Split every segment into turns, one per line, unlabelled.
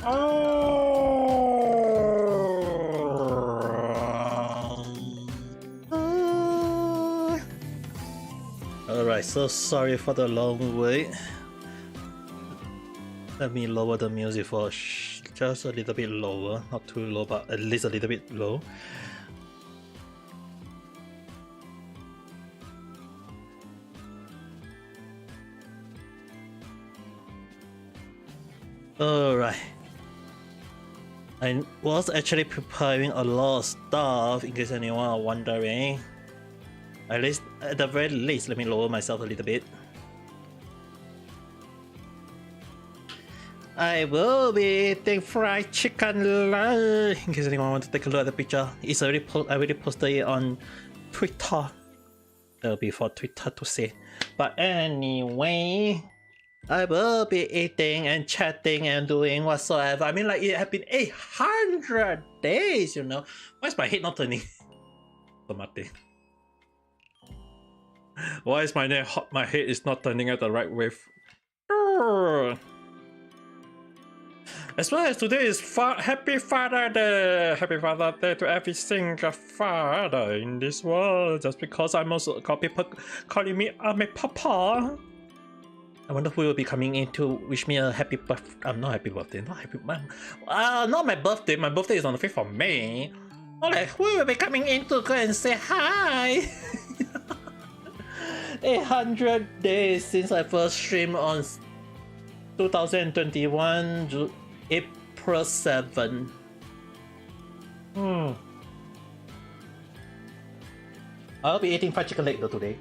Alright, so sorry for the long wait. Let me lower the music for just a little bit lower, not too low, but at least a little bit low. Alright. I was actually preparing a lot of stuff in case anyone are wondering. At least, at the very least, let me lower myself a little bit. I will be eating fried chicken lunch. In case anyone wants to take a look at the picture, it's already I already posted it on Twitter. That'll be for Twitter to see. But anyway, I will be eating and chatting and doing whatsoever. I mean, like, it has been 800 days, you know. Why is my head not turning? Tomate. Why is my head is not turning at the right way? As well as today is Happy Father Day! Happy Father Day to every single father in this world. Just because I'm also got people calling me my papa. I wonder who will be coming in to wish me a happy birthday. Not happy birthday, not happy. Not my birthday. My birthday is on the 5th of May. Or like, who will be coming in to go and say hi? 800 days since I first streamed on 2021 April 7. I'll be eating fried chicken leg though today.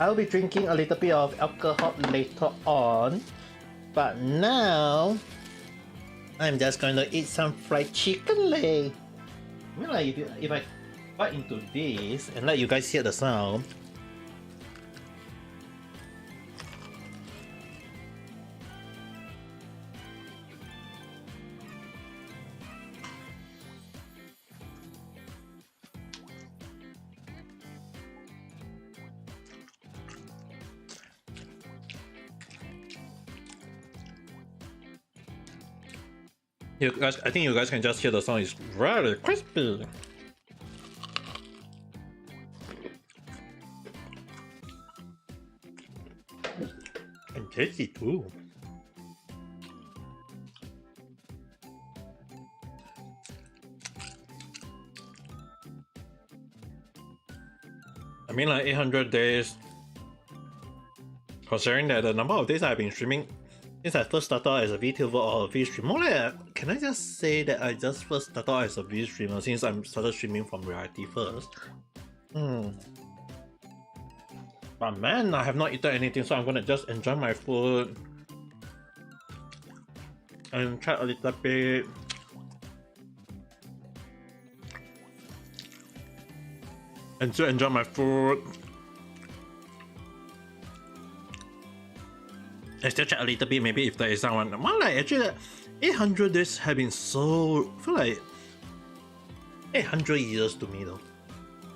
I'll be drinking a little bit of alcohol later on, but now I'm just going to eat some fried chicken leg. I mean, like, if I bite into this and let you guys hear the sound. You guys, I think you guys can just hear the sound. It's very crispy. And tasty too. I mean, like 800 days. Considering that the number of days I've been streaming since I first started out as a VTuber or a VStreamer, more like, can I just say that I just first started out as a VStreamer since I started streaming from reality first? But man, I have not eaten anything, so I'm gonna just enjoy my food and chat a little bit. And to enjoy my food. I still chat a little bit, maybe if there is someone. Well, like, actually, 800 days have been so. I feel like 800 years to me though.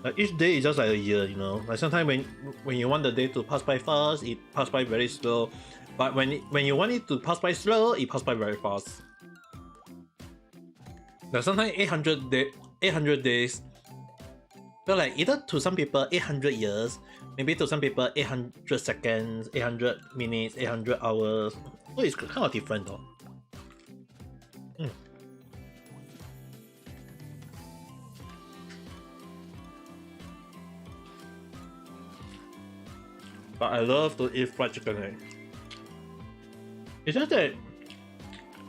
Like each day is just like a year, you know. Like sometimes when you want the day to pass by fast, it pass by very slow. But when you want it to pass by slow, it pass by very fast. Like sometimes 800 days. Feel like either to some people 800 years, maybe to some people 800 seconds, 800 minutes, 800 hours. So it's kind of different though. But I love to eat fried chicken leg. It's just that,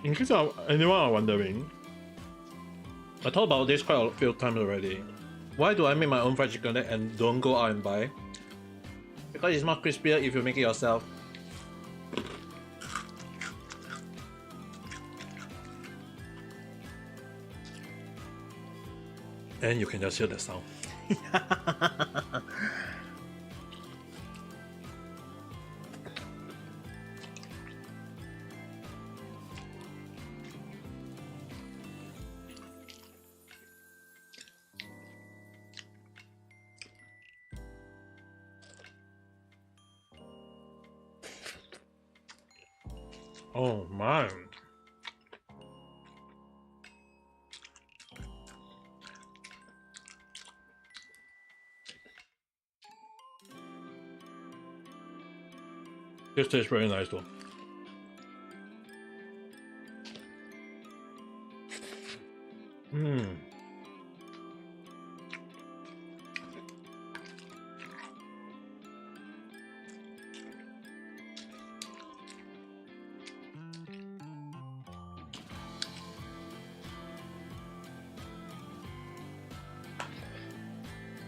in case of anyone are wondering, I thought about this quite a few times already. Why do I make my own fried chicken leg and don't go out and buy? Because it's more crispier if you make it yourself. And you can just hear the sound. Oh man. This tastes very nice though. Mmm.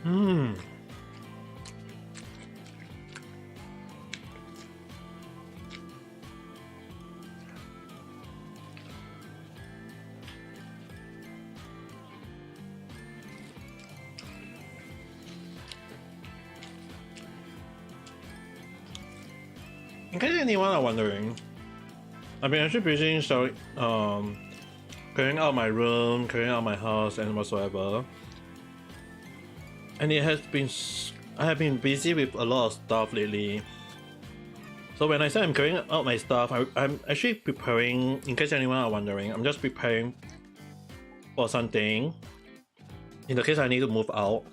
Mmm. In case anyone are wondering, I've been actually busy clearing out my room, clearing out my house, and whatsoever. And I have been busy with a lot of stuff lately. So when I say I'm clearing out my stuff, I'm actually preparing. In case anyone are wondering, I'm just preparing for something. In the case I need to move out.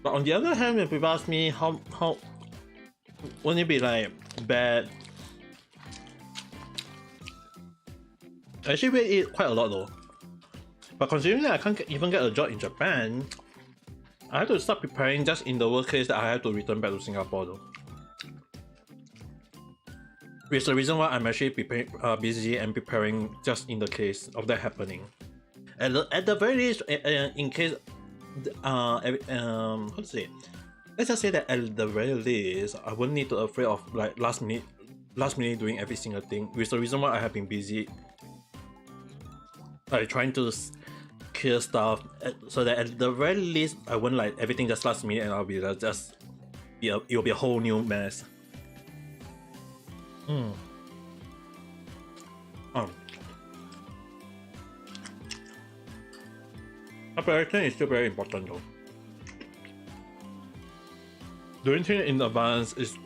But on the other hand, when people ask me how wouldn't it be like bad? I actually will eat quite a lot though. But considering that I can't even get a job in Japan, I have to start preparing just in the worst case that I have to return back to Singapore though. Which is the reason why I'm actually busy and preparing just in the case of that happening. At the very least, in case how to say? Let's just say that at the very least, I wouldn't need to afraid of like last minute doing every single thing. Which is the reason why I have been busy, like trying to clear stuff, so that at the very least I won't like everything just last minute and I'll be like, it'll be a whole new mess. Preparation is still very important though. Doing things in advance is,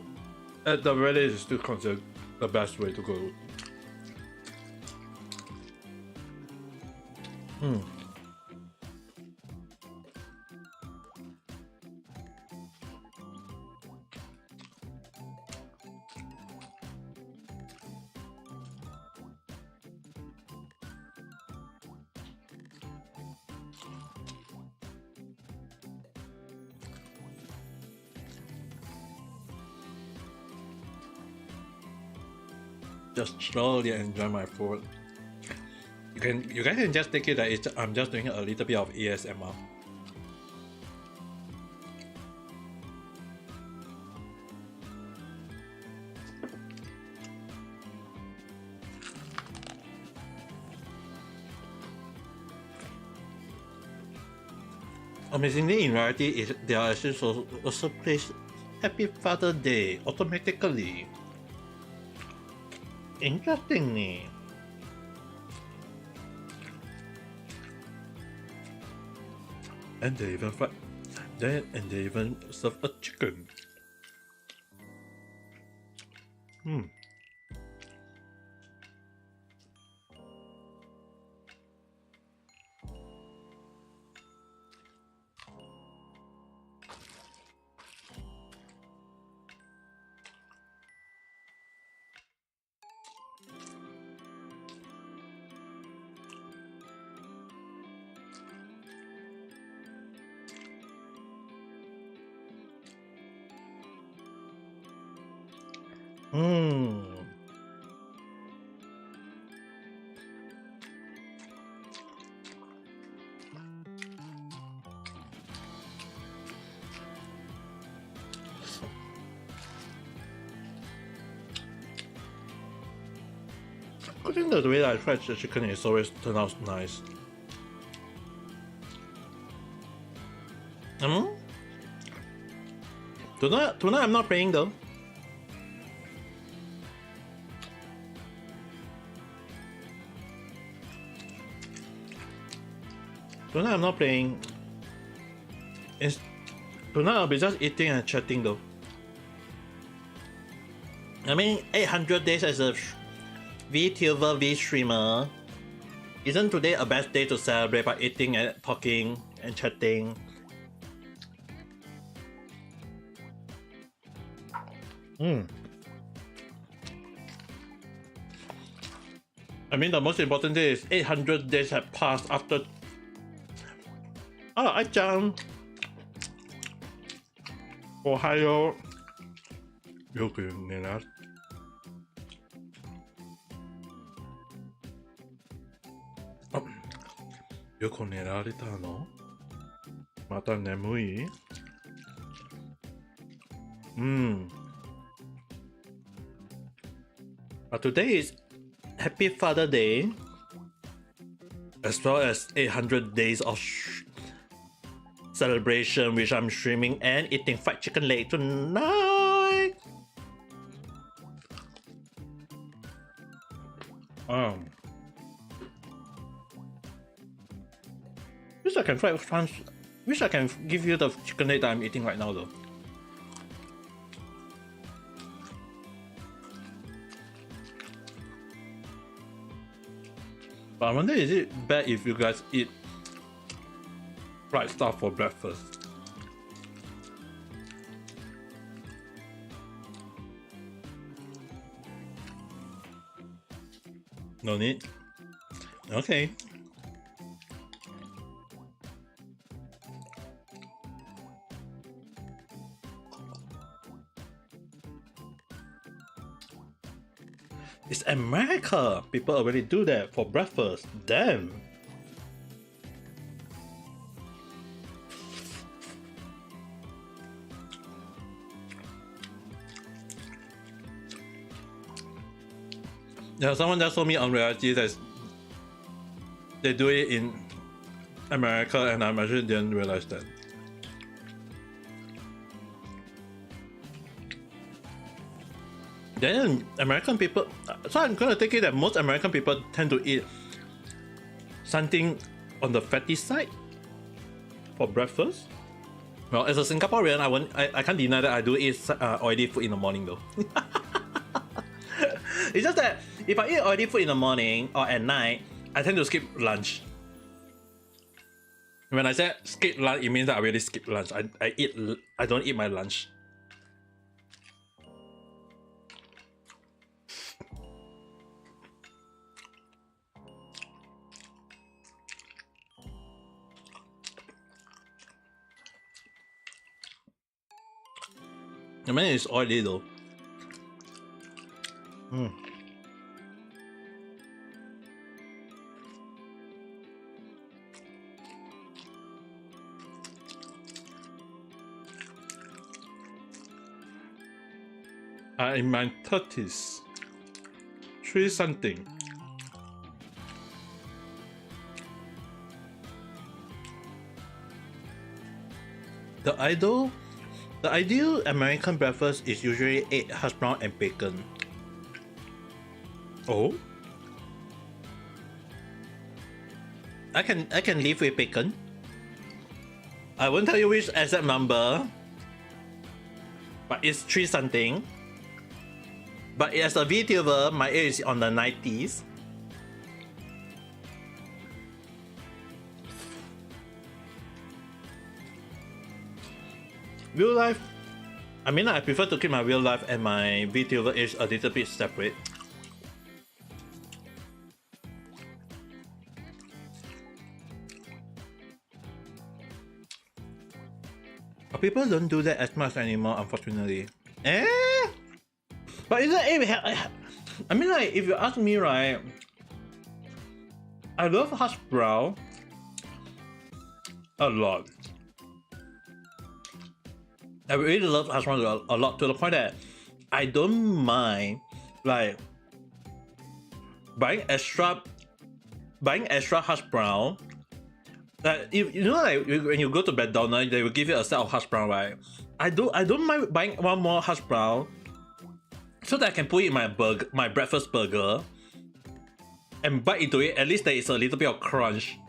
at the very least, is still considered the best way to go. Just slowly enjoy my food. You guys can just take it that I'm just doing a little bit of ASMR. Amazingly, in reality, they are actually also placed Happy Father's Day automatically. Interestingly. And they even serve a chicken. I think the way that I fried the chicken is always turned out nice. Tonight I'm not playing though. Tonight I'm not playing. Tonight I'll be just eating and chatting though. I mean, 800 days as a VTuber VStreamer. Isn't today a best day to celebrate by eating and talking and chatting? I mean, the most important thing is 800 days have passed after. I jumped. Ohio. 요그 내라. 요거 내라리다 너. 마다 내무이. But today is Happy Father Day, as well as 800 days of celebration, which I'm streaming and eating fried chicken leg tonight. Wish I can give you the chicken leg that I'm eating right now though. But I wonder, is it bad if you guys eat fried stuff for breakfast? No need? Okay. It's America! People already do that for breakfast. Damn! Yeah, someone just told me on reality that they do it in America, and I actually didn't realize that. Then American people, so I'm gonna take it that most American people tend to eat something on the fatty side for breakfast. Well, as a Singaporean, I can't deny that I do eat oily food in the morning though. It's just that if I eat oily food in the morning or at night, I tend to skip lunch. When I say skip lunch, it means that I really skip lunch. I don't eat my lunch. I mean, it's oily though. I'm in my 30s. 3 something. The ideal American breakfast is usually egg, hash brown, and bacon. Oh? I can live with bacon. I won't tell you which exact number, but it's 3 something. But as a VTuber, my age is on the 90s. Real life, I mean, I prefer to keep my real life and my VTuber age a little bit separate. But people don't do that as much anymore, unfortunately. But isn't it? I mean, like, if you ask me, right, I love hash brown a lot. I really love hash brown a lot, to the point that I don't mind like buying extra hash brown. Like, if you know, like when you go to McDonald's, they will give you a set of hash brown, right? I don't mind buying one more hash brown so that I can put it in my breakfast burger and bite into it. At least there is a little bit of crunch.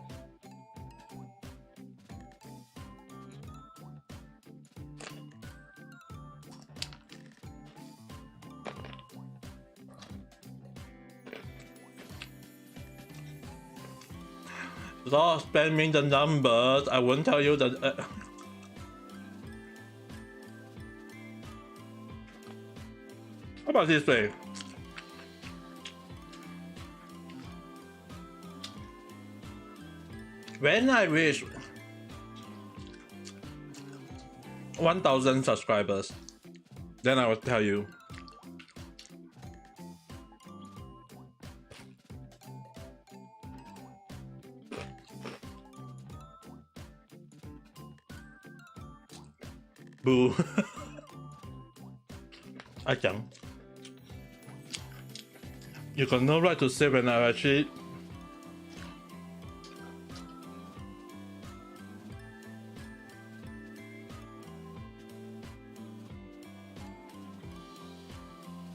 Stop spamming the numbers. I won't tell you that. about this way? When I reach 1,000 subscribers, then I will tell you. Boo. I can. You got no right to say when I actually.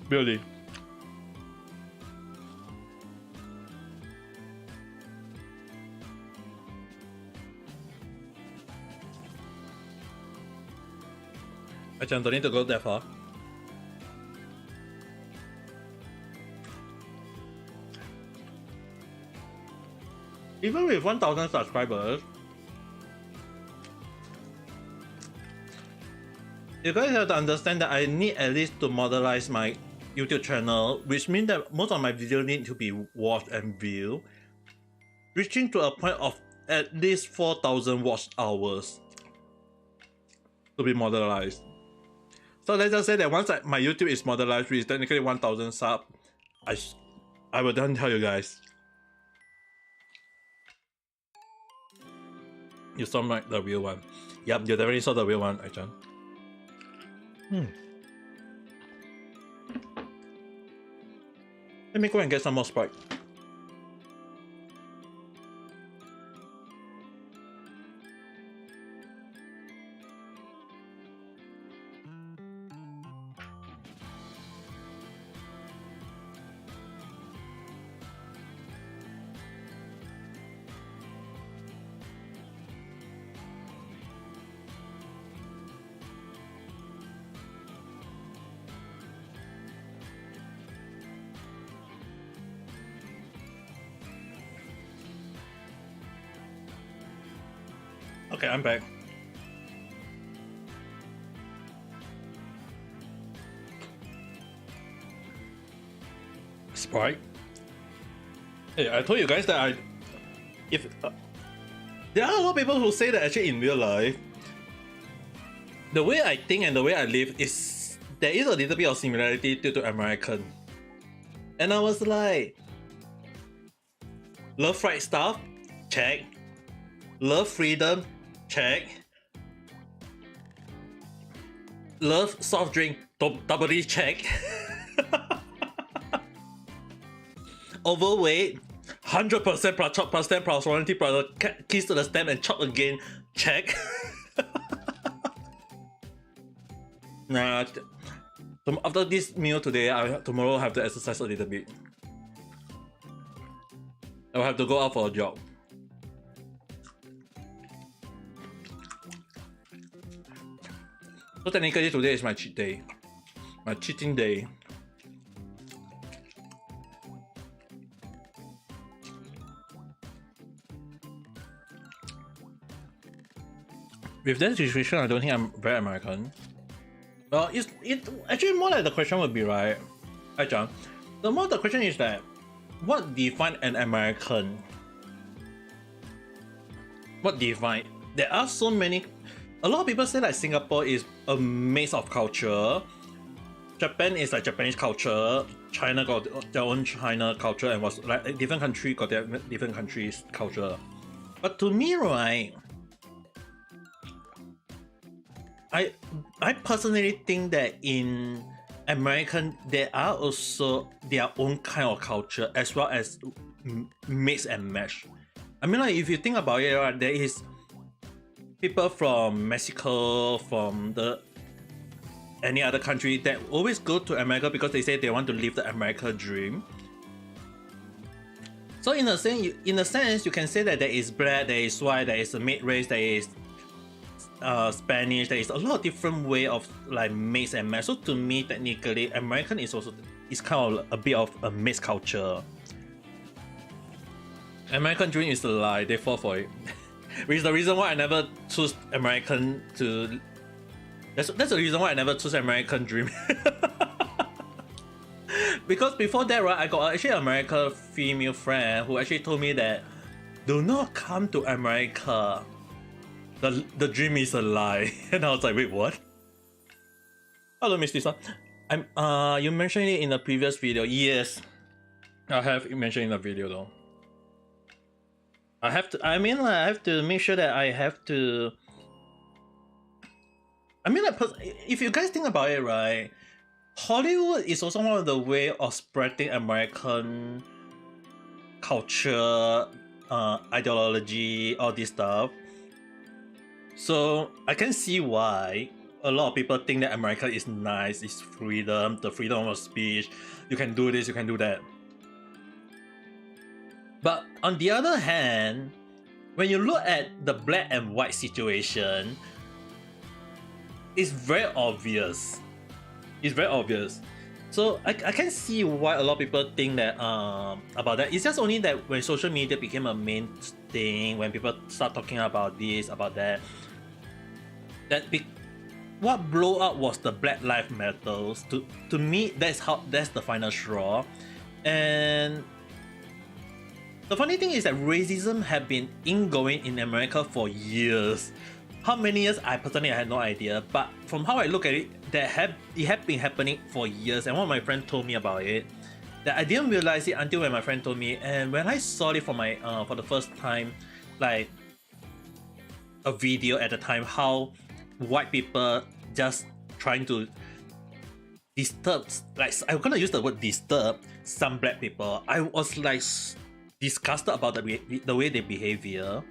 Really? I don't need to go that far. Even with 1,000 subscribers, you guys have to understand that I need at least to modelize my YouTube channel, which means that most of my videos need to be watched and viewed, reaching to a point of at least 4,000 watch hours to be modelized. So let's just say that once my YouTube is modelized, which is technically 1,000 sub, I will then tell you guys. You saw the real one. Yep, you definitely saw the real one, Aichan. Let me go and get some more Sprite. Okay, I'm back. Sprite. Hey, I told you guys that there are a lot of people who say that actually in real life, the way I think and the way I live is there is a little bit of similarity due to American. And I was like, love fried stuff? Check. Love freedom? Check. Love soft drink? Doubly check. Overweight? 100% plus chop plus stem plus warranty plus keys to the stem and chop again? Check. Nah, after this meal today, tomorrow I have to exercise a little bit. I will have to go out for a jog. So technically today is my cheat day. My cheating day. With that situation, I don't think I'm very American. Well, it actually more like the question would be, right? Hi John. The more the question is that what defines an American? What defines? There are so many. A lot of people say that Singapore is a mix of culture. Japan is like Japanese culture. China got their own China culture, and was like different country got their different countries culture. But to me, right, I personally think that in American there are also their own kind of culture as well as mix and match. I mean, like if you think about it, right, there is people from Mexico, from any other country that always go to America because they say they want to live the American dream. So in a sense, you can say that there is black, there is white, there is a mid-race, there is Spanish. There is a lot of different way of like mix and match. So to me, technically, American is kind of a bit of a mixed culture. American dream is a lie. They fall for it. Which is the reason why I never choose American to. That's the reason why I never choose American dream. because before that, right, I got actually an American female friend who actually told me that do not come to America. The dream is a lie. And I was like, wait, what? Hello, Miss Lisa. You mentioned it in the previous video. Yes, I have mentioned in the video though. I have to make sure that I have to. I mean, like, if you guys think about it, right, Hollywood is also one of the way of spreading American culture, ideology, all this stuff. So I can see why a lot of people think that America is nice, it's freedom, the freedom of speech, you can do this, you can do that. But on the other hand, when you look at the black and white situation, it's very obvious. It's very obvious. So I can see why a lot of people think that about that. It's just only that when social media became a main thing, when people start talking about this, about that, what blew up was the Black Lives Matters. To me, that's the final straw. And the funny thing is that racism have been ingoing in America for years. How many years? I personally had no idea. But from how I look at it, it had been happening for years. And one of my friends told me about it. That I didn't realize it until when my friend told me. And when I saw it for the first time, like a video at the time, how white people just trying to disturb, like I'm gonna use the word disturb some black people. I was like disgusted about the way they behave here.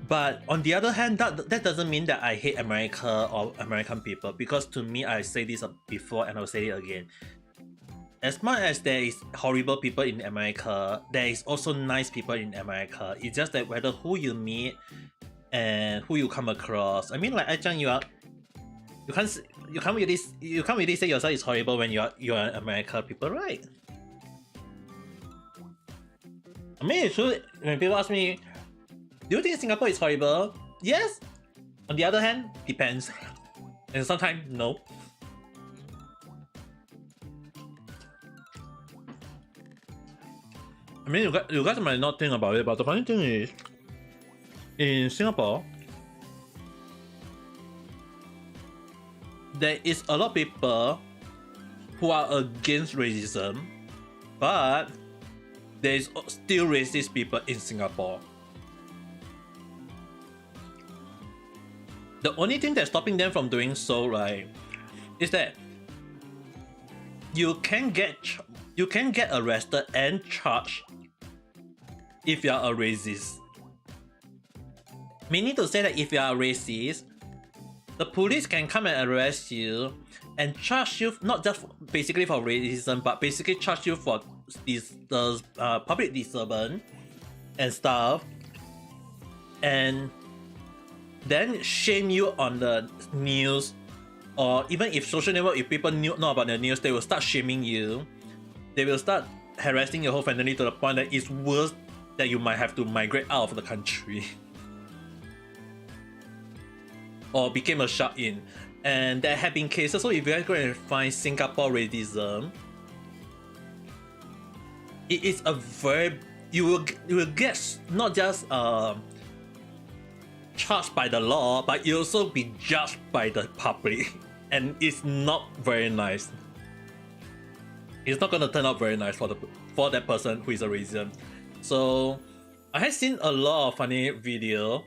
But on the other hand, that doesn't mean that I hate America or American people, because to me, I say this before and I'll say it again. As much as there is horrible people in America, there is also nice people in America. It's just that whether who you meet and who you come across. I mean, like Ai-chan, you can't really say yourself is horrible when you're American people, right? I mean, it's true. When people ask me, do you think Singapore is horrible? Yes. On the other hand, depends. And sometimes, no. I mean, you guys might not think about it, but the funny thing is, in Singapore, there is a lot of people who are against racism, but there is still racist people in Singapore. The only thing that's stopping them from doing so, right, is that you can get arrested and charged if you are a racist. Meaning to say that if you are a racist, the police can come and arrest you and charge you not just basically for racism, but basically charge you for the public disturbance and stuff, and then shame you on the news, or even if social network, if people know about the news, they will start shaming you. They will start harassing your whole family to the point that it's worse that you might have to migrate out of the country or became a shut-in. And there have been cases. So if you guys go and find Singapore racism, it is a very, you will get not just charged by the law, but you also be judged by the public, and it's not very nice. It's not gonna turn out very nice for that person who is a racist. So I have seen a lot of funny video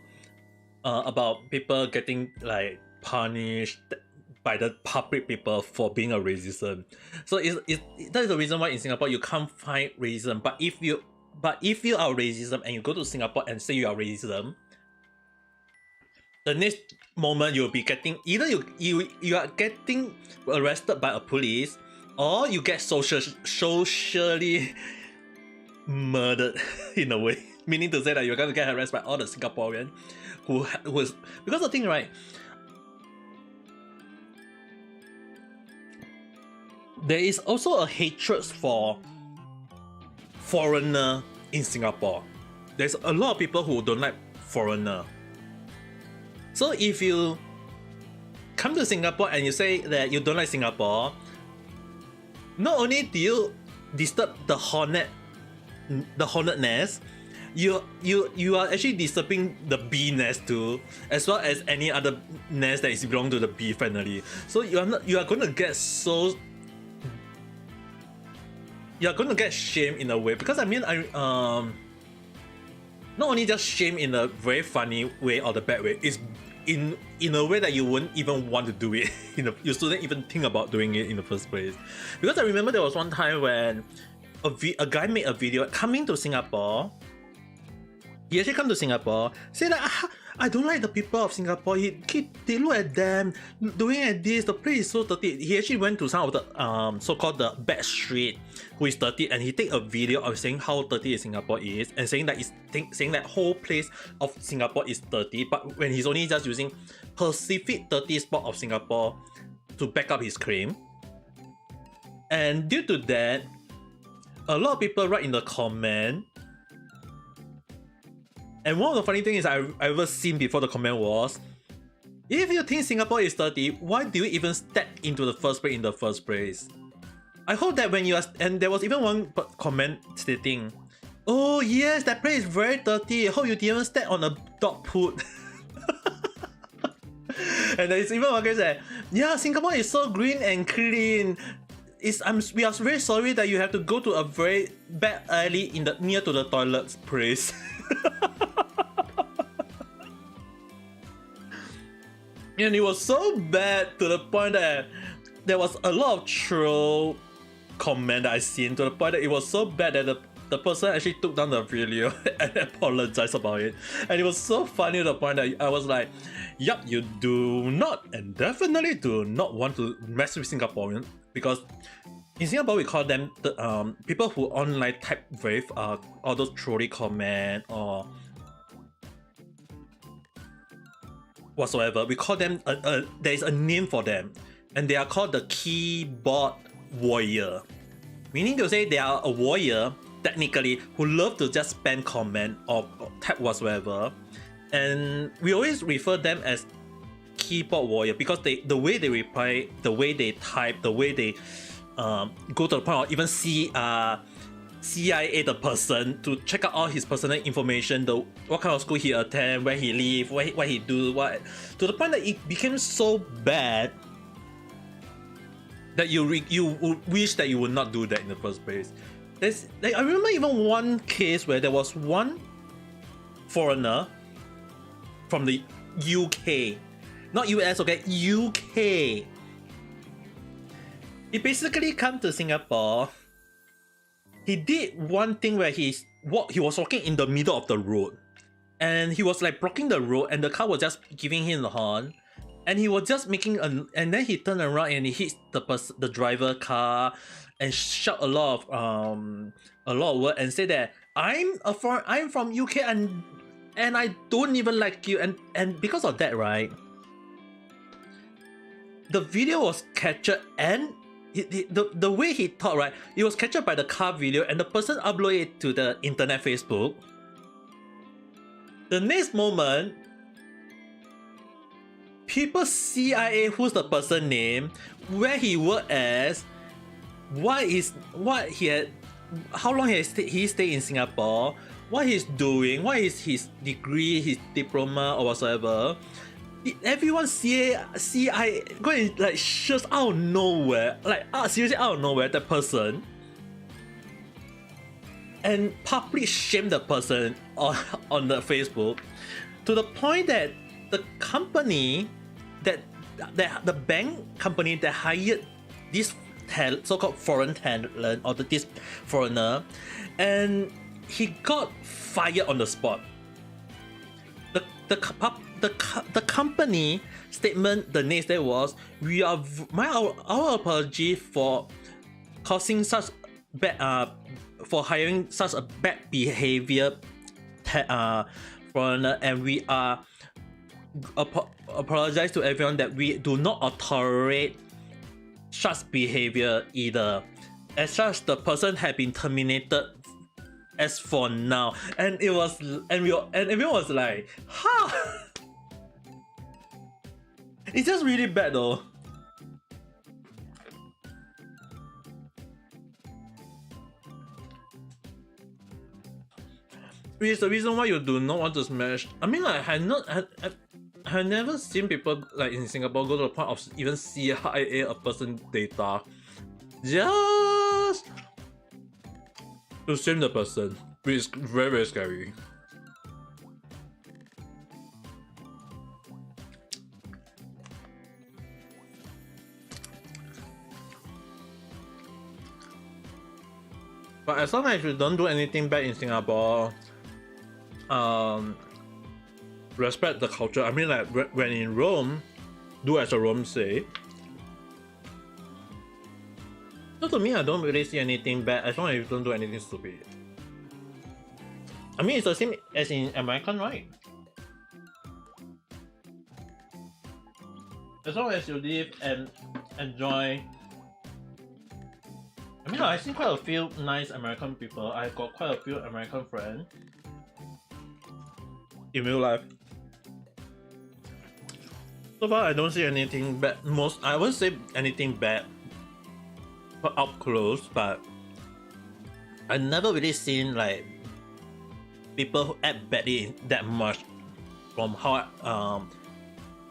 about people getting like punished by the public people for being a racism. So that is the reason why in Singapore you can't find racism. But if you are racism and you go to Singapore and say you are racism, the next moment you'll be getting either you are getting arrested by a police, or you get socially murdered in a way. Meaning to say that you're gonna get harassed by all the Singaporeans who was, because the thing, right, there is also a hatred for foreigner in Singapore. There's a lot of people who don't like foreigner. So if you come to Singapore and you say that you don't like Singapore, not only do you disturb the hornet nest, you are actually disturbing the bee nest too, as well as any other nest that is belong to the bee family. So you are going to get you're going to get shame in a way, because I mean not only just shame in a very funny way or the bad way, it's in a way that you wouldn't even want to do it. You shouldn't even think about doing it in the first place. Because I remember there was one time when a guy made a video coming to Singapore. He actually come to Singapore, say that I don't like the people of Singapore. They look at them doing at this. The place is so dirty. He actually went to some of the so-called the back street, who is dirty, and he take a video of saying how dirty Singapore is, and saying that whole place of Singapore is dirty. But when he's only just using specific dirty spot of Singapore to back up his claim, and due to that, a lot of people write in the comment. And one of the funny things I've ever seen before the comment was, if you think Singapore is dirty, why do you even step into the first place in the first place? I hope that when you are, and there was even one comment stating, oh yes, that place is very dirty. I hope you didn't step on a dog poop. And there's even one guy said, yeah, Singapore is so green and clean. We are very sorry that you have to go to a very bad alley near to the toilets place. And it was so bad to the point that there was a lot of troll comment that I seen, to the point that it was so bad that the person actually took down the video and apologized about it. And it was so funny to the point that I was like, yup, you do not and definitely do not want to mess with Singaporeans, because in Singapore we call them the people who online type with all those trolly comment or whatsoever. We call them there is a name for them, and they are called the keyboard warrior, meaning to say they are a warrior technically who love to just spam comment or type whatsoever, and we always refer them as keyboard warrior because the way they reply, the way they type, the way they go to the point or even see CIA the person to check out all his personal information, what kind of school he attend, where he live, what he do, to the point that it became so bad that you wish that you would not do that in the first place. I remember even one case where there was one foreigner from the UK, not US, okay, UK. He basically come to Singapore. He did one thing where he was walking in the middle of the road, and he was like blocking the road, and the car was just giving him the horn, and he was just making and then he turned around and he hit the driver car and shout a lot of words and say that I'm from UK and I don't even like you, and because of that, right, the video was captured, and the way he talked, right, it was captured by the car video, and the person uploaded it to the internet Facebook. The next moment, people CIA who's the person name, where he worked as, how long he stayed in Singapore, what he's doing, what is his degree, his diploma or whatsoever. Everyone CIA go and like shows out of nowhere, like seriously out of nowhere, the person, and publicly shame the person on the Facebook, to the point that the company the bank company that hired this so-called foreign talent or this foreigner, and he got fired on the spot. The company statement the next day was, our apology for causing such bad for hiring such a bad behavior foreigner, and we are apologize to everyone that we do not tolerate such behavior either. As such, the person had been terminated as for now, and everyone was like, huh. It's just really bad though. is the reason why you do not want to smash. I mean, like, I never seen people like in Singapore go to the point of even CIA a person data just to stream the person, which is very, very scary. But as long as you don't do anything bad in Singapore, respect the culture. I mean, like when in Rome, do as the Rome say. So to me, I don't really see anything bad as long as you don't do anything stupid. I mean, it's the same as in American, right? As long as you live and enjoy. I mean, I've seen quite a few nice American people. I've got quite a few American friends in real life. So far, I don't see anything bad. I wouldn't say anything bad up close, but I never really seen like people who act badly that much from how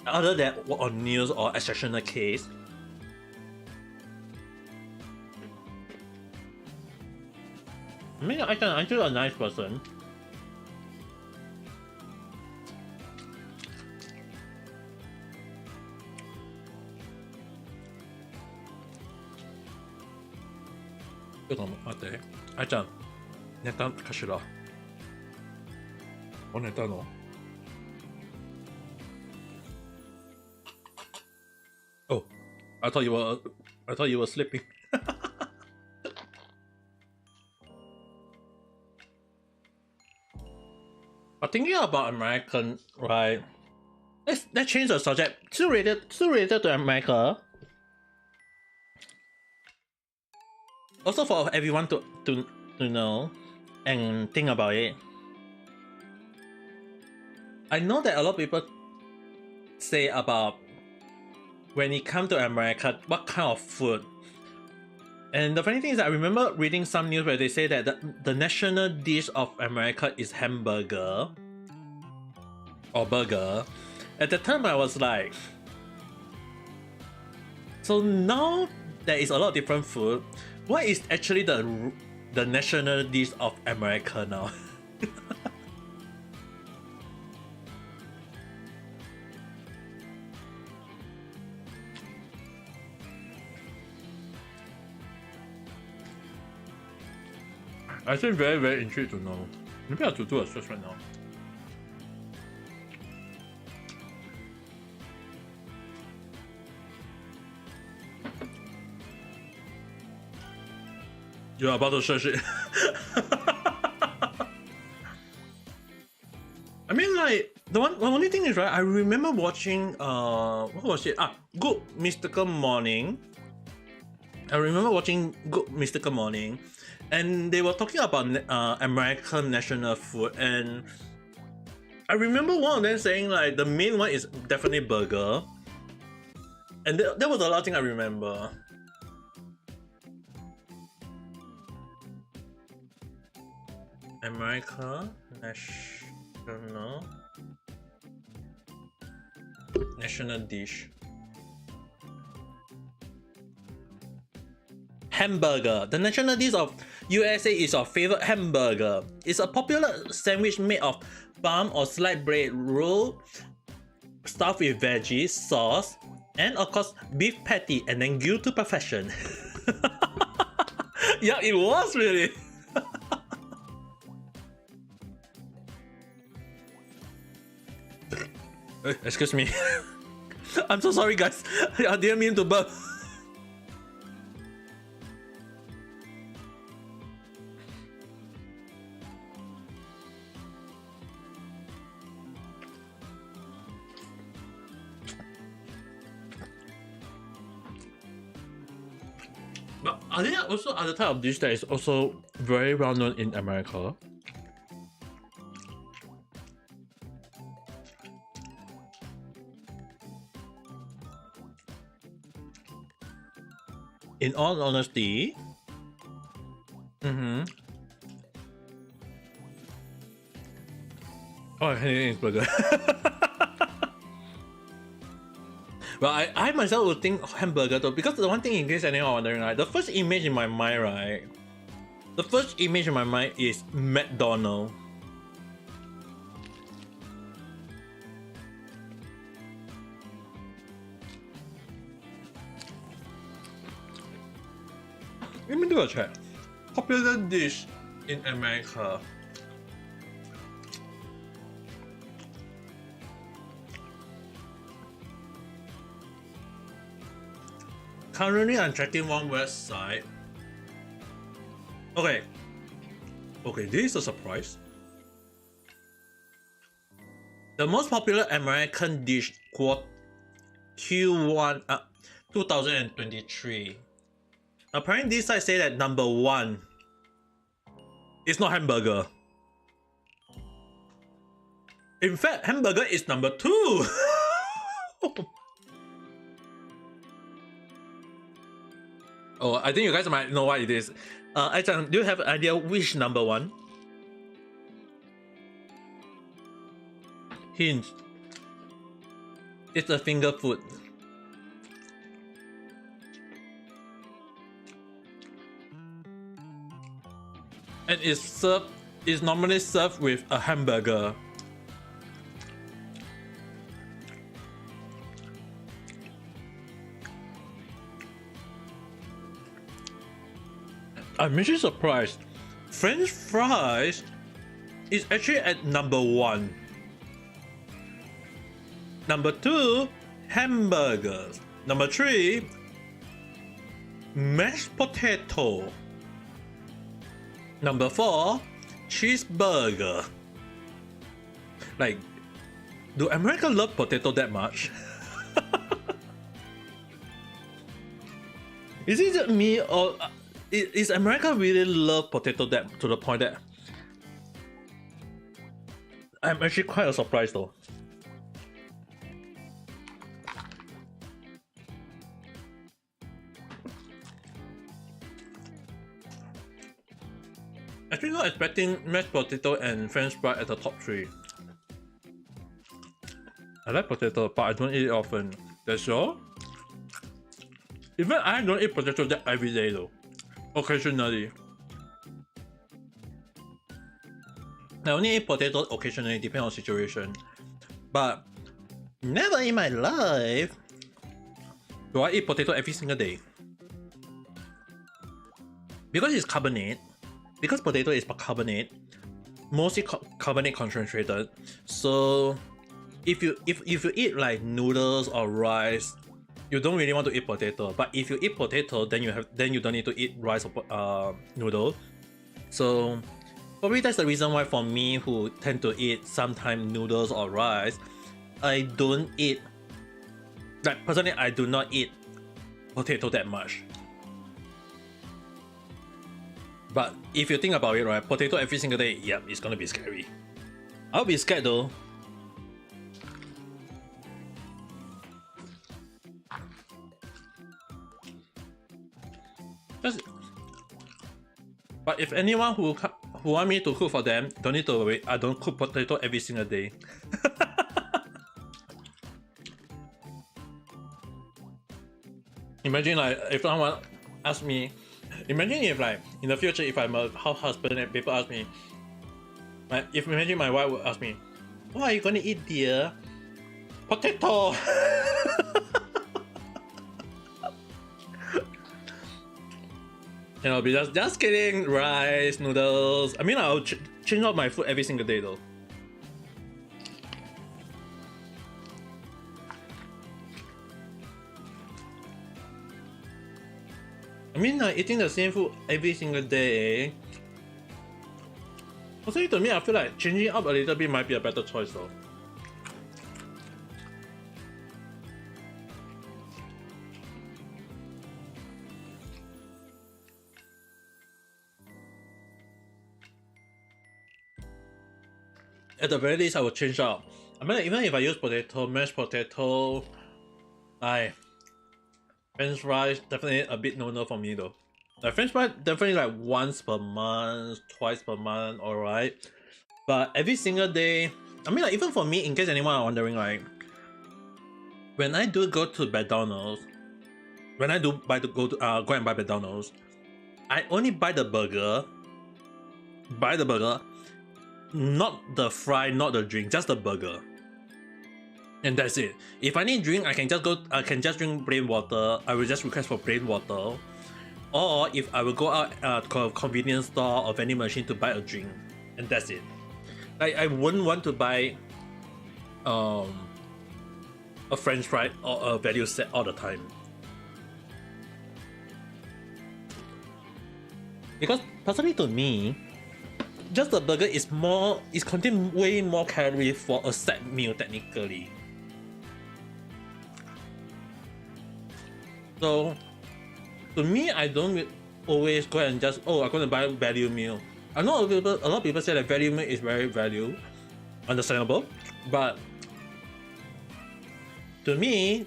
other than on news or exceptional case. I mean, I'm still a nice person.ちょっと待って。あいちゃん、寝たかしら？寝たの？ Oh, I thought you were sleeping. But thinking about American, right? Let's change the subject. Still related to America. Also for everyone to know and think about it. I know that a lot of people say about when it comes to America, what kind of food. And the funny thing is that I remember reading some news where they say that the national dish of America is hamburger or burger. At the time I was like, so now there is a lot of different food. What is actually the national dish of America now? I feel very, very intrigued to know. Maybe I have to do a search right now. You're about to search it. I mean, like, the only thing is, right, I remember watching, what was it? Good Mystical Morning. I remember watching Good Mystical Morning. And they were talking about American national food, and I remember one of them saying like the main one is definitely burger, and there was a lot of things I remember. America national dish. Hamburger. The national dish of USA is your favorite hamburger. It's a popular sandwich made of bun or sliced bread roll, stuffed with veggies, sauce, and of course beef patty, and then grilled to perfection. Yeah, it was really. Excuse me. I'm so sorry, guys. I didn't mean to burp. But are there also other type of dish that is also very well known in America? In all honesty, Oh, Canadian burger. Well, I myself would think hamburger though, because the one thing in case anyone wondering, right, the first image in my mind, right, the first image in my mind is McDonald's. Let me do a check. Popular dish in America. Currently, I'm checking one website. Okay. Okay, this is a surprise. The most popular American dish quote Q1 2023. Apparently, this site say that number 1 is not hamburger. In fact, hamburger is number 2. Oh, I think you guys might know what it is. Ai-chan, do you have an idea which number 1? Hint. It's a finger food. And it's normally served with a hamburger. I'm actually surprised. French fries is actually at number 1. Number 2, hamburgers. Number 3, mashed potato. Number 4, cheeseburger. Like, do America love potato that much? Is it just me, or is America really love potato that to the point that I'm actually quite surprised though. Actually not expecting mashed potato and French fry at the top 3. I like potato, but I don't eat it often. That's all? Even I don't eat potato that every day though. Occasionally. I only eat potato occasionally, depending on situation. But never in my life do I eat potato every single day. Because it's carbonate. Because potato is carbonate, mostly carbonate concentrated. So if you eat like noodles or rice, you don't really want to eat potato. But if you eat potato, then you don't need to eat rice or noodle. So probably that's the reason why for me, who tend to eat sometimes noodles or rice, I don't eat, like personally I do not eat potato that much. But if you think about it, right, potato every single day, yeah, it's gonna be scary. I'll be scared though. But if anyone who want me to cook for them, don't need to worry. I don't cook potato every single day. Imagine like if someone asks me, imagine if like in the future if I'm a husband and people ask me, like if imagine my wife would ask me, what are you gonna eat, dear? Potato. And I'll be just kidding, rice, noodles. I mean, I'll change out my food every single day though. I mean, like eating the same food every single day. Also, to me, I feel like changing up a little bit might be a better choice though. At the very least, I will change up. I mean, even if I use potato, mashed potato, French fries, definitely a bit no for me though. Like French fries, definitely like once per month, twice per month, alright. But every single day, I mean, like, even for me, in case anyone are wondering, like, when I do go to McDonald's, when I do go and buy McDonald's, I only buy the burger, not the fry, not the drink, just the burger, and that's it. If I need drink, I can just drink plain water. I will just request for plain water, or if I will go out to a convenience store or vending machine to buy a drink, and that's it. Like, I wouldn't want to buy a French fry or a value set all the time, because personally to me, just the burger is contain way more calories for a set meal technically. So to me, I don't always go and just, oh, I'm going to buy a value meal. I know a lot of people say that value meal is very value, understandable, but to me,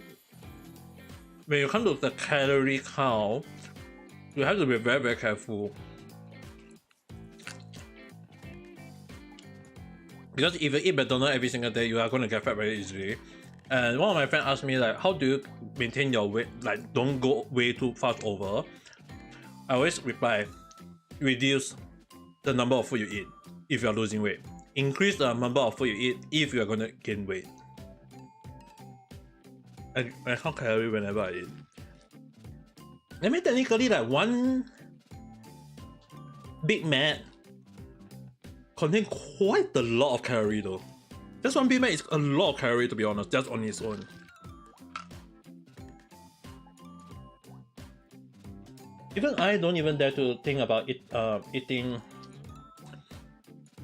when you come to the calorie count, you have to be very, very careful. Because if you eat McDonald's every single day, you are going to get fat very easily. And one of my friends asked me, like, how do you maintain your weight? Like, don't go way too fast over. I always reply, reduce the number of food you eat if you are losing weight. Increase the number of food you eat if you are going to gain weight. I count calories whenever I eat. I mean, technically, like, one Big Mac contain quite a lot of calories though. Just one Big Mac is a lot of calories, to be honest, just on its own. Even I don't even dare to think about eating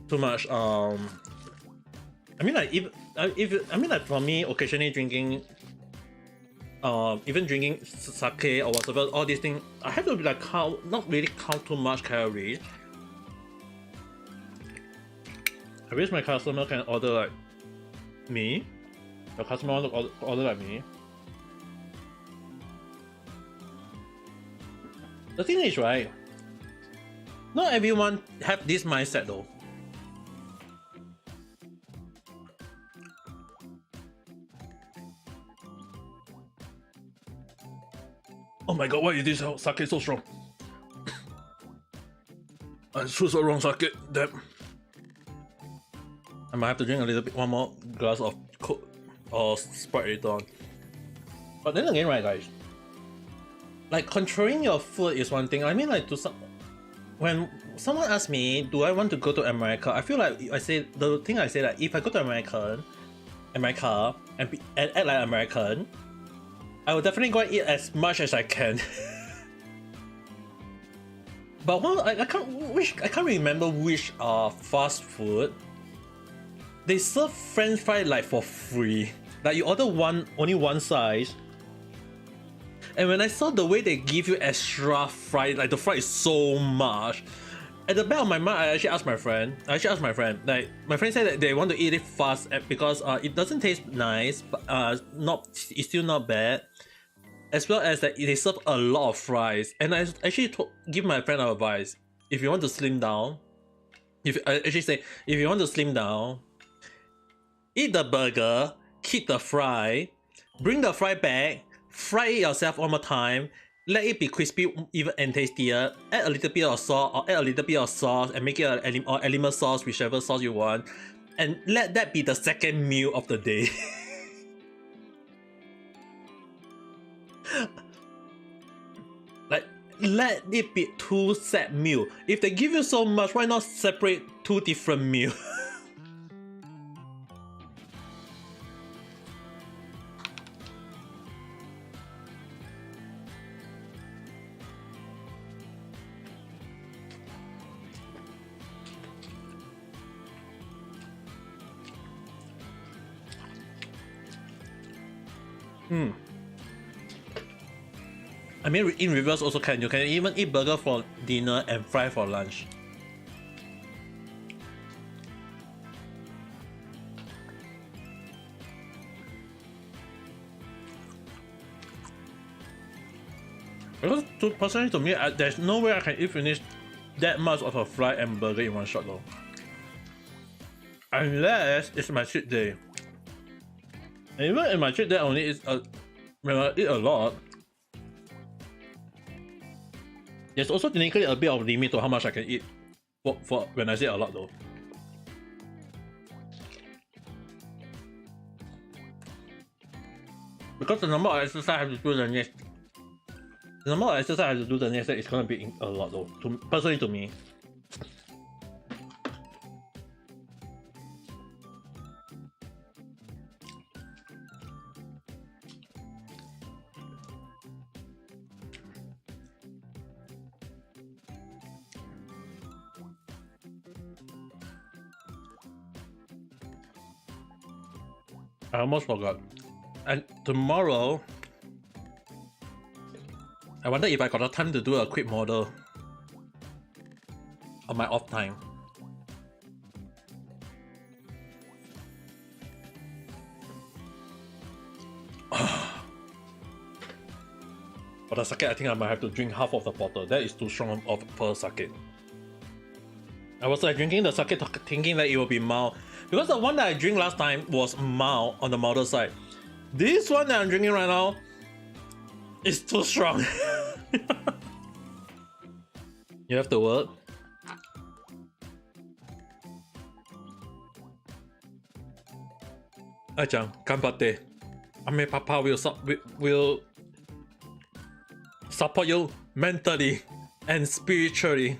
too much. I mean, like, like, for me, occasionally drinking, even drinking sake or whatever, all these things, I have to be like not really count too much calories. I wish my customer can order like me. The customer wants to order like me. The thing is, right, not everyone have this mindset though. Oh my god, why is this sake so strong? I chose the wrong sake, damn. I might have to drink a little bit, one more glass of Coke or Sprite later on. But then again, right, guys, like, controlling your food is one thing. I mean, like, when someone asks me, do I want to go to America? I feel like the thing I say, like, if I go to America and act like American, I will definitely go and eat as much as I can. But I can't remember which fast food they serve French fry like for free. Like, you order only one size, and when I saw the way they give you extra fry, like the fry is so much, at the back of my mind, I actually asked my friend. Like, my friend said that they want to eat it fast because it doesn't taste nice, but it's still not bad. As well as that they serve a lot of fries, and I actually give my friend advice: if you want to slim down, if you want to slim down, eat the burger, keep the fry, bring the fry back, fry it yourself one more time, let it be crispy even and tastier, add a little bit of salt or add a little bit of sauce and make it an element sauce, whichever sauce you want, and let that be the second meal of the day. Like, let it be 2 set meal. If they give you so much, why not separate 2 different meals? I mean, in reverse also can. You can even eat burger for dinner and fry for lunch. Because personally to me, there's no way I can eat finish that much of a fry and burger in one shot though. Unless it's my cheat day. And even in my cheat day, I only eat when I eat a lot. There's also technically a bit of limit to how much I can eat for when I say a lot though. Because the number of exercise I have to do the next day is gonna be a lot though. Personally to me. I almost forgot. And tomorrow, I wonder if I got the time to do a quick model on my off time. For the sake, I think I might have to drink half of the bottle. That is too strong of per sake. I was like drinking the sake thinking that it will be mild. Because the one that I drank last time was mild on the milder side. This one that I'm drinking right now is too strong. You have to work. Ai-chan, ganbatte. Ame Papa will support you mentally and spiritually.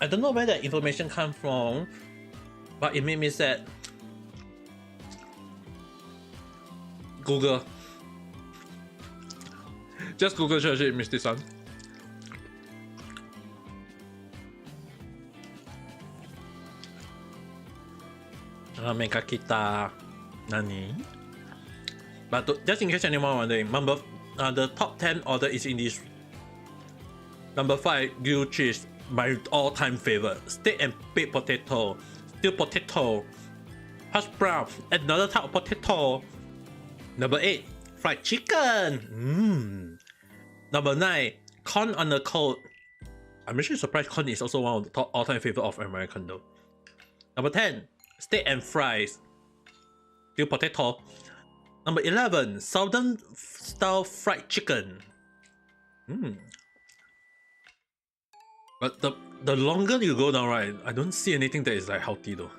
I don't know where that information comes from, but it made me sad. Google. Just Google search it, Mr. Sun. Mega kita nani? But just in case anyone wondering, the top 10 order is in this. Number 5, grilled cheese, my all-time favorite. Steak and baked potato, stewed potato, hash brown, another type of potato. Number 8, fried chicken. Number 9, corn on the cob. I'm actually surprised corn is also one of the top all-time favorite of American though. Number 10, steak and fries, stewed potato. Number 11, southern style fried chicken. But the longer you go down, right, I don't see anything that is like healthy though.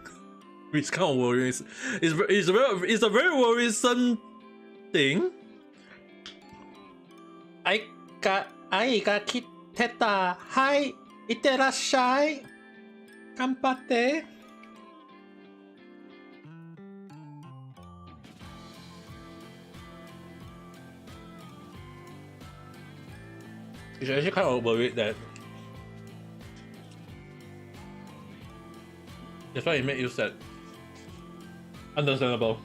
It's kind of worrying. It's a very worrisome thing. I got kiteta. Hi, iterashai. Ganbatte. It's actually kind of worried that that's why it made you sad. Understandable.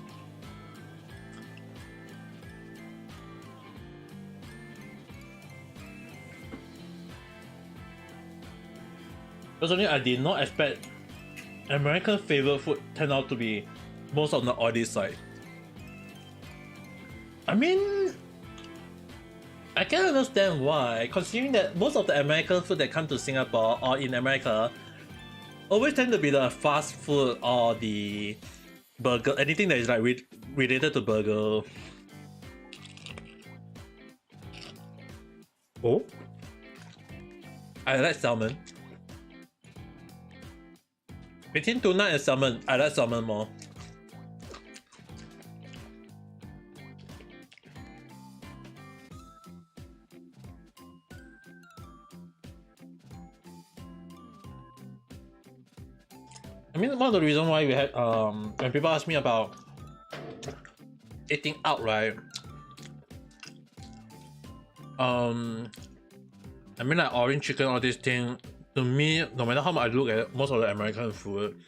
Personally, I did not expect American favorite food turn out to be most on the oily side. I mean, I can understand why, considering that most of the American food that come to Singapore or in America always tend to be the fast food or the burger, anything that is like related to burger. Oh, I like salmon. Between tuna and salmon, I like salmon more. I mean, one of the reasons why we had when people ask me about eating out, right? I mean, like orange chicken, all this thing. To me, no matter how much I look at most of the American food,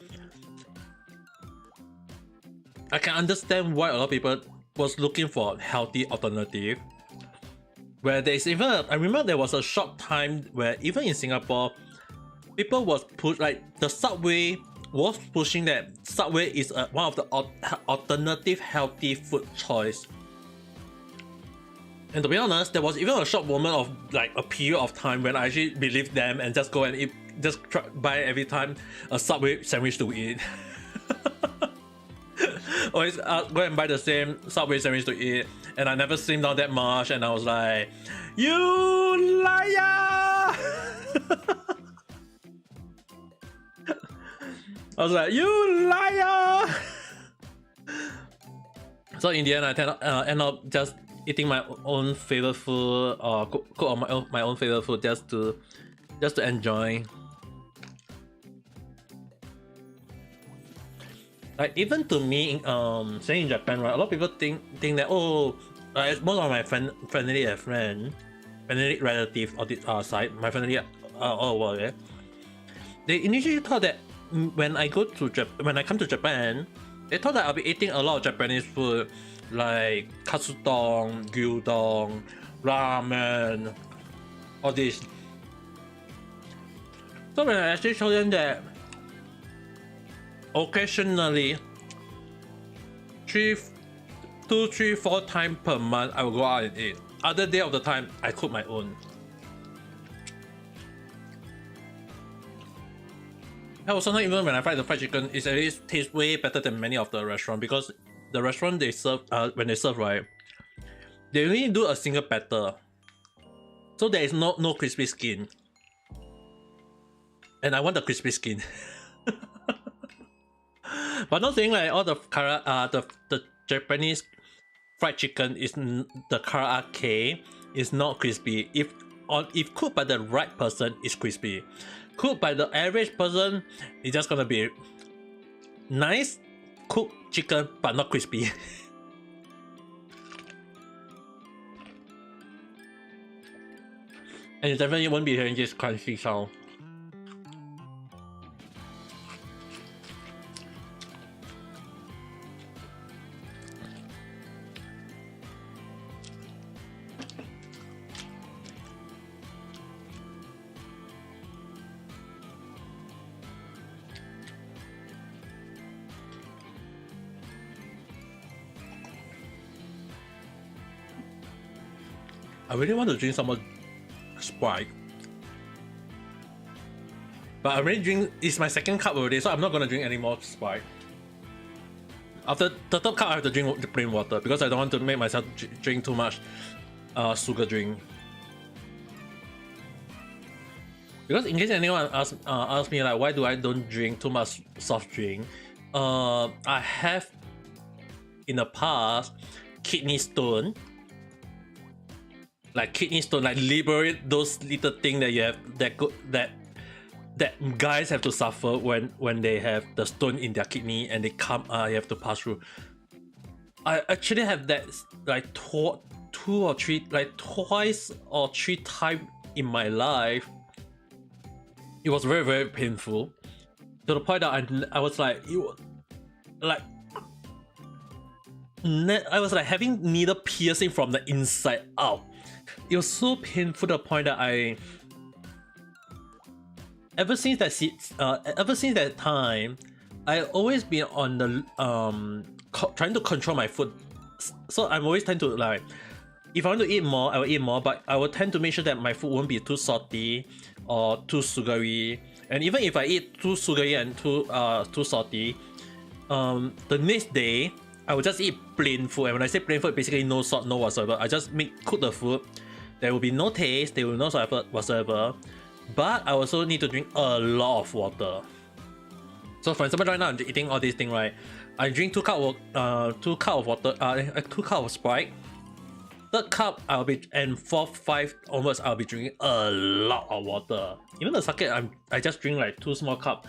I can understand why a lot of people was looking for healthy alternative. Where there's even I remember there was a short time where even in Singapore, people was the Subway was pushing that Subway is one of the alternative healthy food choice. And to be honest, there was even a short moment of like a period of time when I actually believed them and just go and eat, just buy every time a Subway sandwich to eat. Always go and buy the same Subway sandwich to eat, and I never slimmed down that much, and I was like, you liar! I was like, you liar! So in the end, I end up just eating my own favorite food, or cook on my own favorite food just to enjoy. Like even to me, staying in Japan, right? A lot of people think that most of my family relatives on this side, my family all over there, they initially thought that when I come to Japan, they thought that I'll be eating a lot of Japanese food like katsudon, gyudon, ramen, all this. So when I actually told them that occasionally 2, 3, 4 times per month I will go out and eat. Other day of the time I cook my own. Hell, sometimes even when I fry the fried chicken, it at least tastes way better than many of the restaurant, because the restaurant they serve when they serve, right, they only do a single batter, so there is no crispy skin, and I want the crispy skin. But not saying like all the Japanese fried chicken is the karaage is not crispy. If cooked by the right person, it's crispy. Cooked by the average person, it's just gonna be nice cooked chicken but not crispy. And you definitely won't be hearing this crunchy sound. I really want to drink some more Sprite, but I already drink. It's my second cup already, so I'm not gonna drink any more Sprite. After the third cup, I have to drink the plain water because I don't want to make myself drink too much sugar drink. Because in case anyone asks me like why do I don't drink too much soft drink, I have in the past kidney stone. Like kidney stone, like liberate those little things that you have that guys have to suffer when they have the stone in their kidney and they come you have to pass through. I actually have that like twice or 3 times in my life. It was very, very painful to the point that I was like, I was like having needle piercing from the inside out. It was so painful to the point that ever since that time, I always been on the trying to control my food. So I'm always tend to like, if I want to eat more, I will eat more, but I will tend to make sure that my food won't be too salty or too sugary. And even if I eat too sugary and too salty, the next day I will just eat plain food. And when I say plain food, basically no salt, no whatsoever. I just cook the food. There will be no taste, there will be no salt whatsoever. But I also need to drink a lot of water. So for example, right now I'm eating all these things, right? I drink 2 cups of water, 2 cups of Sprite. 3rd cup I'll be, and 4th, 5th onwards I'll be drinking a lot of water. Even the sake I just drink like 2 small cups.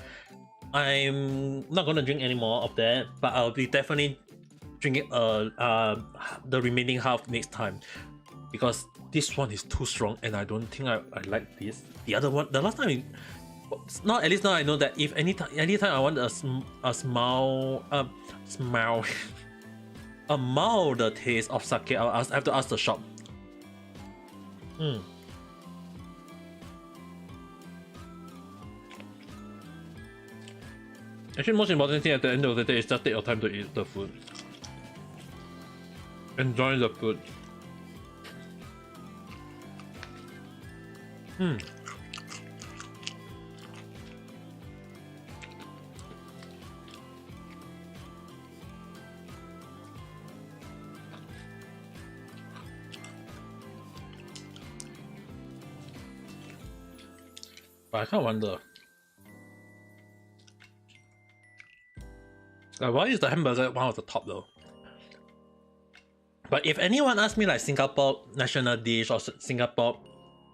I'm not gonna drink any more of that, but I'll be definitely drinking the remaining half next time, because this one is too strong and I don't think I like this. The other one, the last time, at least now I know that if anytime I want a small a milder taste of sake, I have to ask the shop. Actually, most important thing at the end of the day is just take your time to eat the food. Enjoy the food. Hmm. But I kind of wonder. Why is the hamburger one of the top though? But if anyone asks me like Singapore national dish or Singapore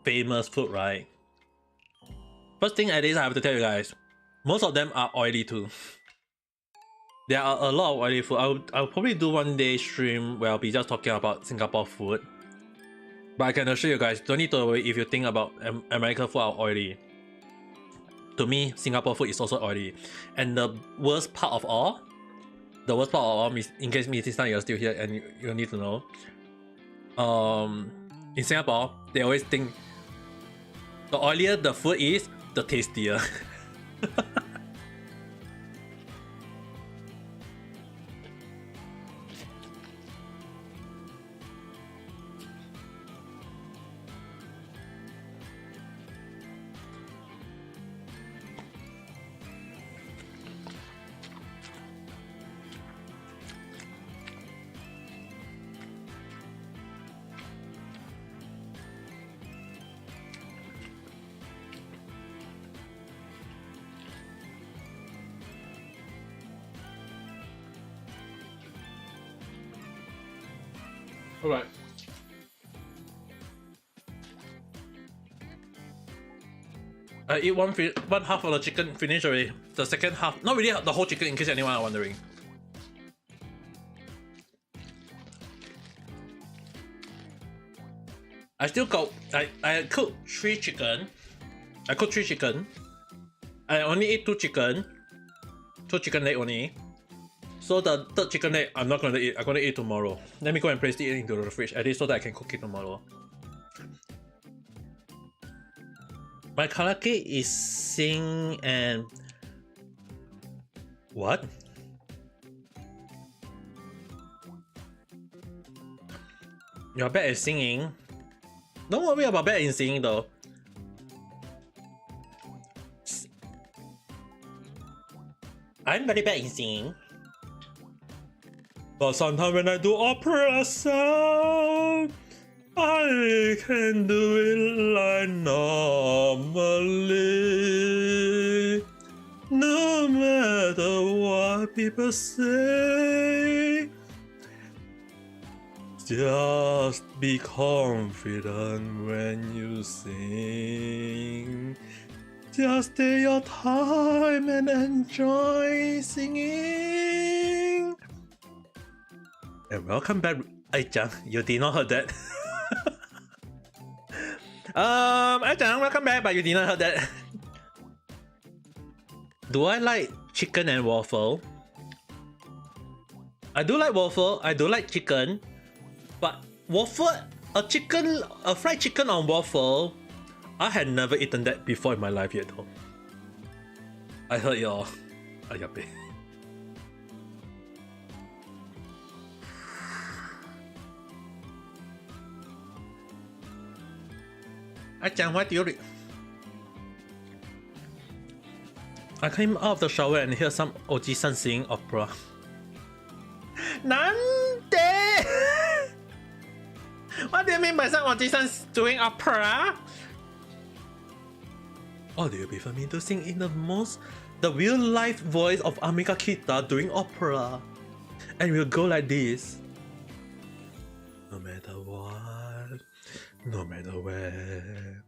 famous food, right? First thing at least I have to tell you guys, most of them are oily too. There are a lot of oily food. I'll probably do one day stream where I'll be just talking about Singapore food. But I can assure you guys, don't need to worry if you think about American food are oily. To me, Singapore food is also oily. And the worst part of all, in case Mrs. Tan you're still here and you need to know, in Singapore, they always think the oilier the food is, the tastier. Alright. I eat one half of the chicken finished already. The second half, not really the whole chicken in case anyone are wondering. I still got, I cooked 3 chicken. I cooked 3 chicken. I only ate 2 chicken leg only. So the third chicken leg, I'm not gonna eat. I'm gonna eat tomorrow. Let me go and place it into the fridge at least so that I can cook it tomorrow. My karaoke is sing and what? You're bad at singing. Don't worry about bad in singing though. I'm very bad in singing. But sometimes when I do opera sound, I can do it like normally. No matter what people say, just be confident when you sing. Just take your time and enjoy singing. And welcome back, Ai-chan. You did not heard that. Ai-chan, welcome back, but you did not heard that. Do I like chicken and waffle? I do like waffle, I do like chicken. But waffle, a fried chicken on waffle, I had never eaten that before in my life yet though. I heard y'all. Ayabe. Ai-chan, what do you read? I came out of the shower and hear some Oji-san singing opera. Nande! What do you mean by some Oji-san doing opera? Oh, do you prefer me to sing in the real life voice of Amika Kita doing opera? And we'll go like this. No matter what, no matter where.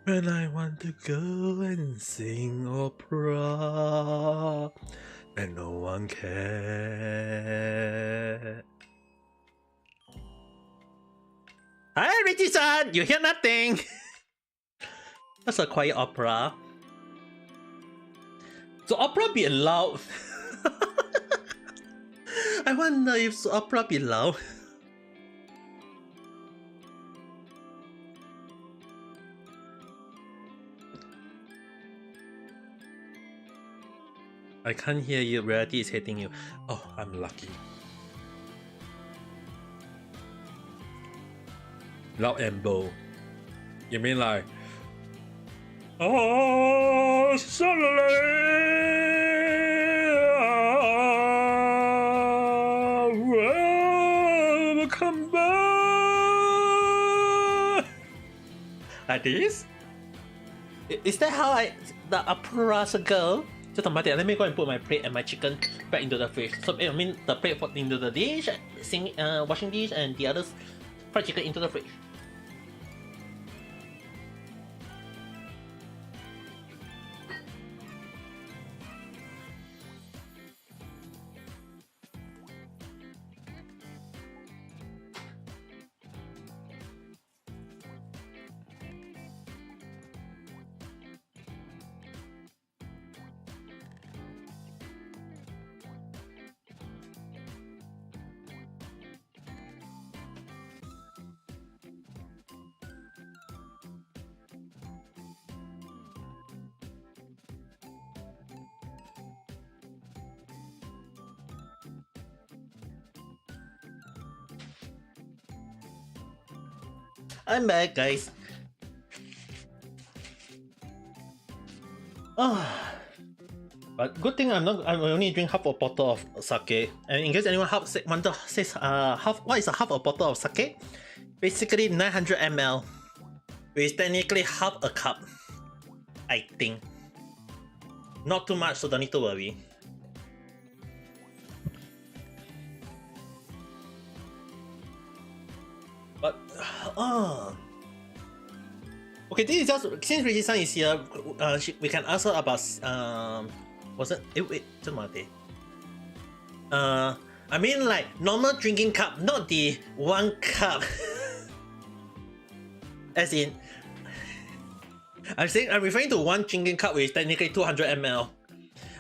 When I want to go and sing opera, and no one cares. Hi, Richie-san! You hear nothing! That's a quiet opera. So opera be loud. I wonder if opera be loud. I can't hear you. Reality is hating you. Oh, I'm lucky. Loud and bold. You mean like, oh, suddenly I will come back. Like this? Is that how the applause go? Just a minute, let me go and put my plate and my chicken back into the fridge. So I mean the plate into the dish, washing dish, and the others fried chicken into the fridge. I'm back, guys. Oh, but good thing I only drink half a bottle of sake. And in case anyone says what is a half a bottle of sake? Basically 900 ml, which is technically half a cup. I think. Not too much, so don't need to worry. But okay, this is just since Reggie-san is here, we can ask her about was it? Wait, just a minute. I mean like normal drinking cup, not the 1 cup. As in, I'm referring to 1 drinking cup, which is technically 200 ml.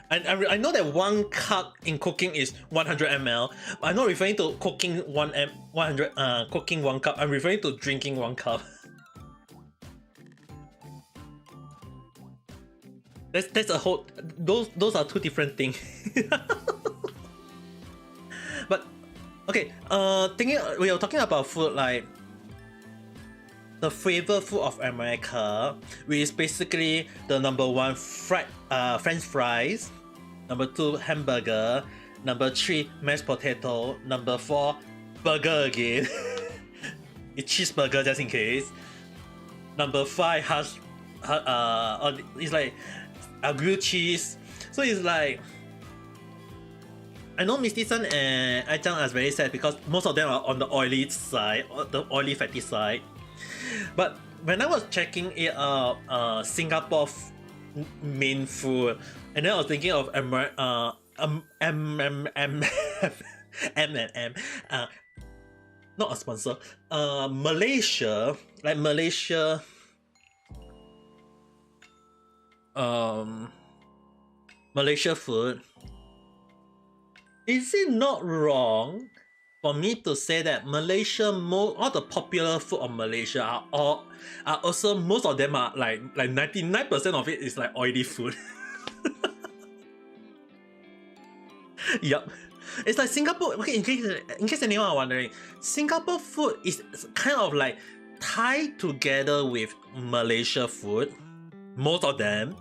And I know that 1 cup in cooking is 100 ml. But I'm not referring to cooking 100 cooking 1 cup. I'm referring to drinking 1 cup. That's a whole. Those are 2 different things. But okay, we are talking about food like the favorite food of America, which is basically the number 1 French fries, number 2 hamburger, number 3 mashed potato, number 4 burger again. It's cheeseburger just in case. Number 5 it's like a grilled cheese. So it's like, I know Misty-san and Ai-chan are very sad because most of them are on the oily side, the oily fatty side. But when I was checking it out, Singapore main food, and then I was thinking of not a sponsor, Malaysia, like Malaysia, Malaysia food. Is it not wrong for me to say that Malaysia, all the popular food of Malaysia are also, most of them are like 99% of it is like oily food. Yup. It's like Singapore, okay, in case anyone are wondering, Singapore food is kind of like tied together with Malaysia food. Most of them.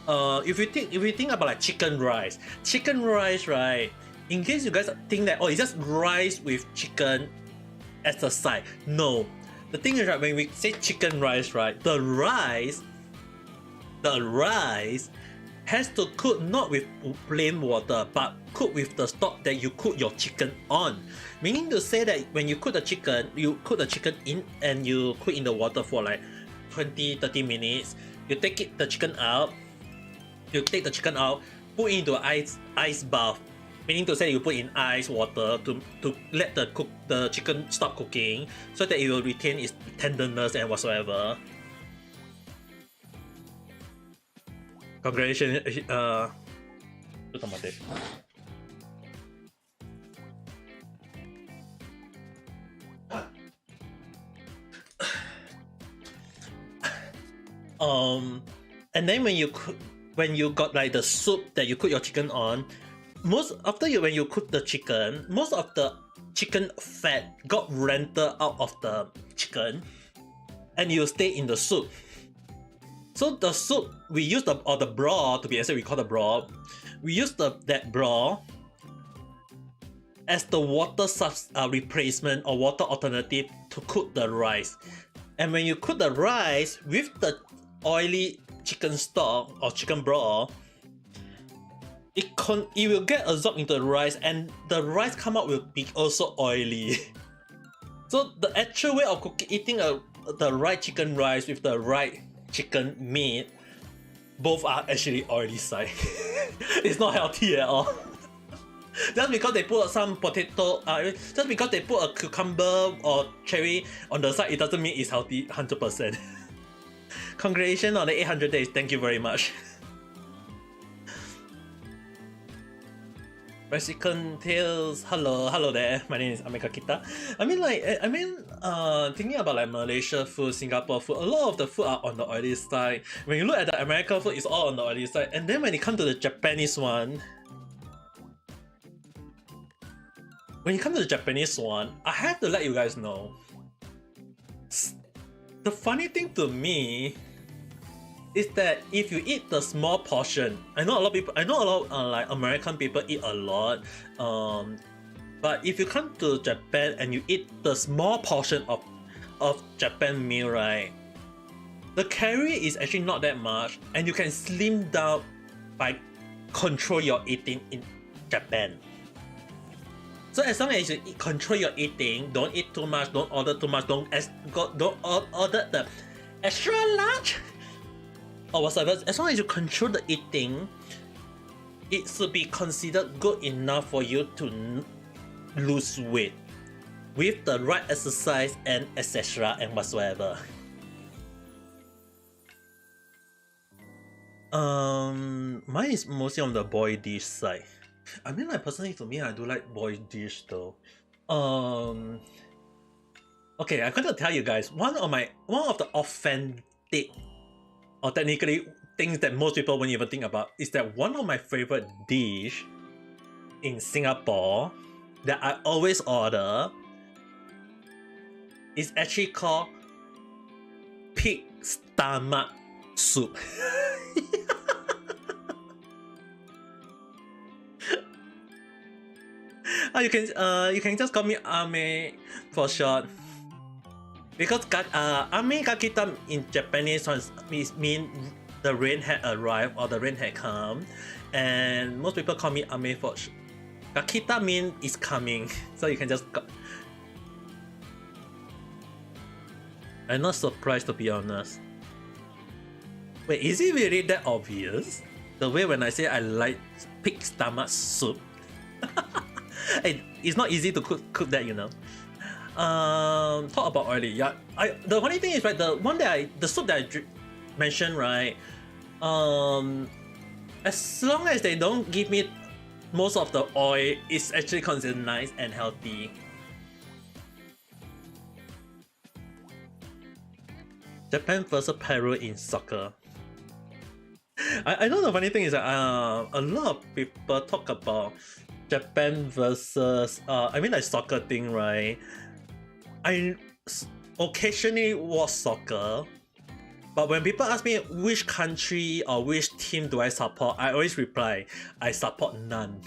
If you think about like chicken rice, right? In case you guys think that it's just rice with chicken as a side, no. The thing is, right, when we say chicken rice, right, the rice has to cook not with plain water, but cook with the stock that you cook your chicken on. Meaning to say that when you cook the chicken, in and you cook in the water for like 20-30 minutes. You take the chicken out, put it into ice bath. Meaning to say you put in ice water to let the chicken stop cooking so that it will retain its tenderness and whatsoever. Congratulations, and then when you got like the soup that you cook your chicken on, when you cook the chicken, most of the chicken fat got rendered out of the chicken. and you stay in the soup. So the soup we use the broth, to be exact, we call the broth. We use that broth as the water replacement or water alternative to cook the rice. And when you cook the rice with the oily chicken stock or chicken broth, it will get absorbed into the rice, and the rice come out will be also oily. So the actual way of eating the right chicken rice with the right chicken meat, both are actually oily side. It's not healthy at all. Just because they put some potato, just because they put a cucumber or cherry on the side, it doesn't mean it's healthy 100%. Congratulations on the 800 days. Thank you very much. Mexican Tales, hello there. My name is Ameka Kita. Thinking about like Malaysia food, Singapore food, a lot of the food are on the oily side. When you look at the American food, it's all on the oily side. And then when it comes to the Japanese one, I have to let you guys know. The funny thing to me is that if you eat the small portion, I know a lot like American people eat a lot, but if you come to Japan and you eat the small portion of Japan meal, right, the calorie is actually not that much, and you can slim down by control your eating in Japan. So as long as you control your eating, don't eat too much, don't order too much, don't order the extra large or whatever. As long as you control the eating, it should be considered good enough for you to lose weight with the right exercise and etc. and whatsoever. Mine is mostly on the boiled dish side. I mean, like, personally, to me, I do like boiled dish though. Okay, I'm going to tell you guys one of the authentic, or technically things that most people won't even think about, is that one of my favorite dish in Singapore that I always order is actually called pig stomach soup. You can just call me Ame for short, because Ame Kakita in Japanese mean the rain had arrived or the rain had come, and most people call me Ame for short. Kakita mean is coming, so you can just I'm not surprised, to be honest. Wait, is it really that obvious? The way when I say I like pig stomach soup? Hey, it's not easy to cook that, you know. Talk about oily. Yeah, the funny thing is, right, the soup that I mentioned, right, as long as they don't give me most of the oil, it's actually considered nice and healthy. Japan versus Peru in soccer. I know the funny thing is that a lot of people talk about Japan versus like soccer thing, right? I occasionally watch soccer, but when people ask me which country or which team do I support, I always reply, I support none.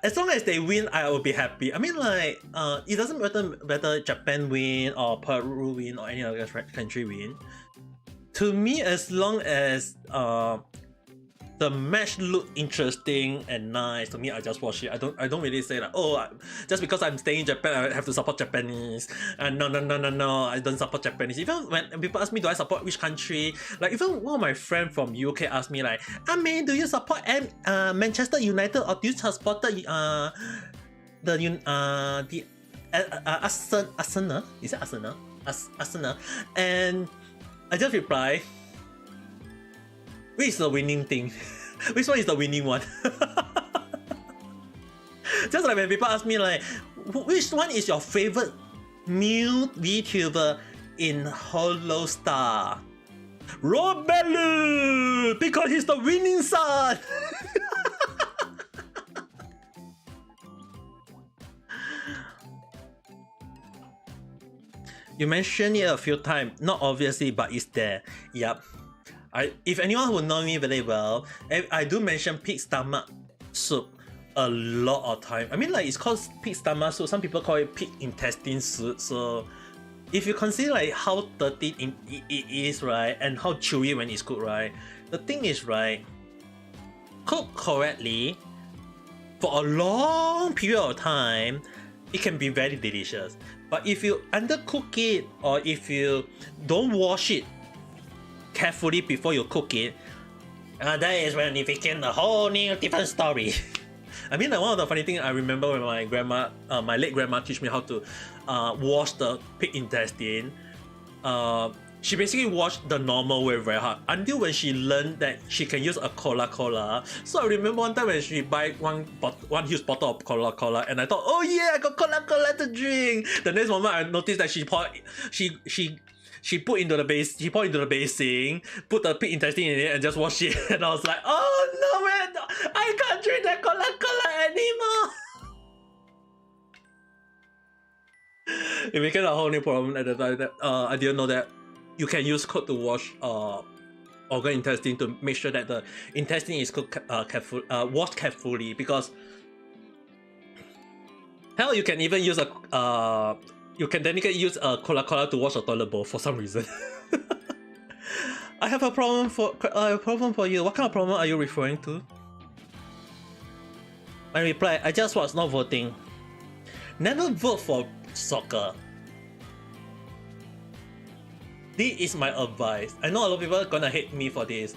As long as they win, I will be happy. I mean, like, it doesn't matter whether Japan win or Peru win or any other country win. To me, as long as the match look interesting and nice, to me, I just watch it. I don't really say like, oh, just because I'm staying in Japan, I have to support Japanese. And no, I don't support Japanese. Even when people ask me, do I support which country? Like, even one of my friends from UK asked me like, Ame, do you support Manchester United, or do you support the Arsenal? Is it Arsenal? Arsenal. And I just reply, which is the winning thing? Which one is the winning one? Just like when people ask me like, which one is your favorite new VTuber in Hollow Star? Robelu! Because he's the winning son! You mentioned it a few times, not obviously, but it's there. Yep. If anyone who know me very well, I do mention pig stomach soup a lot of time. I mean, like, it's called pig stomach soup. Some people call it pig intestine soup. So if you consider like how dirty it is, right, and how chewy when it's cooked, right, the thing is, right, cooked correctly for a long period of time, it can be very delicious. But if you undercook it, or if you don't wash it carefully before you cook it, that is when it became a whole new different story. I mean, like, one of the funny things I remember when my grandma, my late grandma, teach me how to wash the pig intestine. She basically washed the normal way very hard until when she learned that she can use a cola. So I remember one time when she buy one huge bottle of cola, and I thought, oh yeah, I got cola to drink. The next moment I noticed that she poured into the basin, put the pig intestine in it, and just wash it. And I was like, oh no, man, I can't drink that cola anymore. It became a whole new problem at the time. That I didn't know that you can use code to wash organ intestine to make sure that the intestine is cooked washed carefully. Because hell, you can even use you can technically use a cola to wash a toilet bowl for some reason. I have a problem for you. What kind of problem are you referring to? My reply: I just was not voting. Never vote for soccer. This is my advice. I know a lot of people are gonna hate me for this.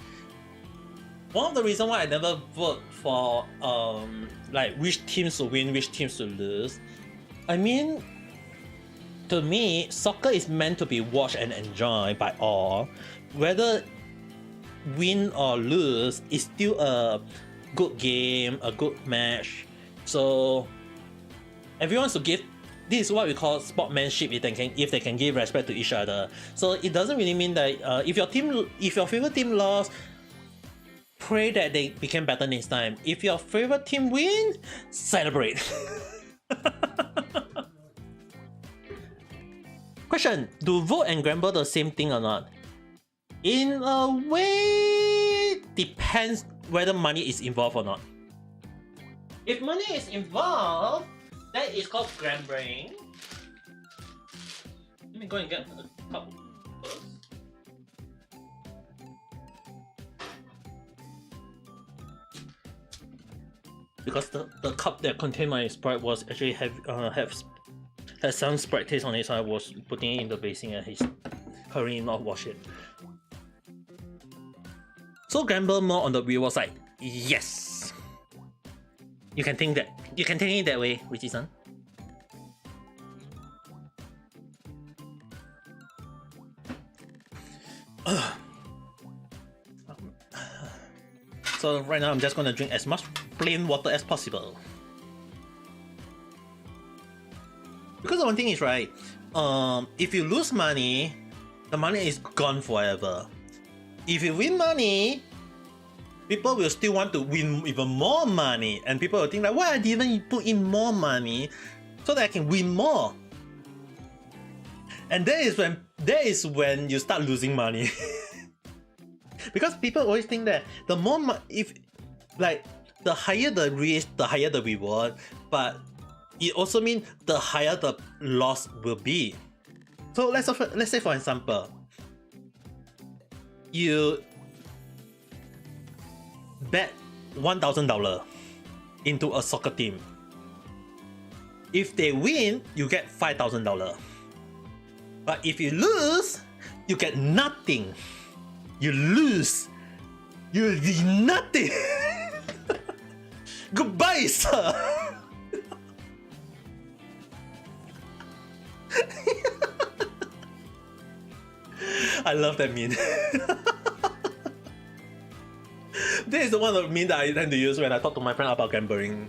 One of the reasons why I never vote for like which teams to win, which teams to lose. I mean, to me, soccer is meant to be watched and enjoyed by all. Whether win or lose, is still a good game, a good match. So everyone should give. This is what we call sportsmanship. If they can give respect to each other. So it doesn't really mean that if your favorite team lost, pray that they become better next time. If your favorite team wins, celebrate. Question: do vote and gamble the same thing or not? In a way, depends whether money is involved or not. If money is involved, that is called gambling. Let me go and get a cup first. Because the cup that contained my Sprite was actually had some Sprite taste on it, so I was putting it in the basin and he's currently not washed it. So gamble more on the reward side. Yes. You can think it that way, Richie-san. So right now I'm just gonna drink as much plain water as possible. Because the one thing is, right, if you lose money, the money is gone forever. If you win money, people will still want to win even more money, and people will think like, why I didn't put in more money so that I can win more? And that is when you start losing money. Because people always think that the more the higher the risk, the higher the reward, but it also means the higher the loss will be. So let's say for example, you bet $1,000 into a soccer team. If they win, you get $5,000. But if you lose, you get nothing. You lose. You did nothing. Goodbye, sir. I love that meme. This is the one of meme that I tend to use when I talk to my friend about gambling.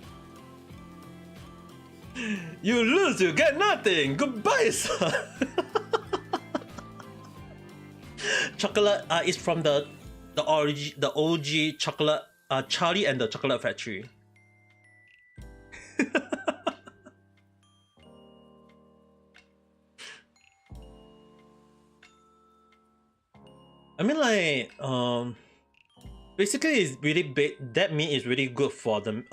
You lose, you get nothing. Goodbye, sir. Chocolate is from the OG chocolate, Charlie and the Chocolate Factory. I mean, like, basically, it's really big. That meat is really good for the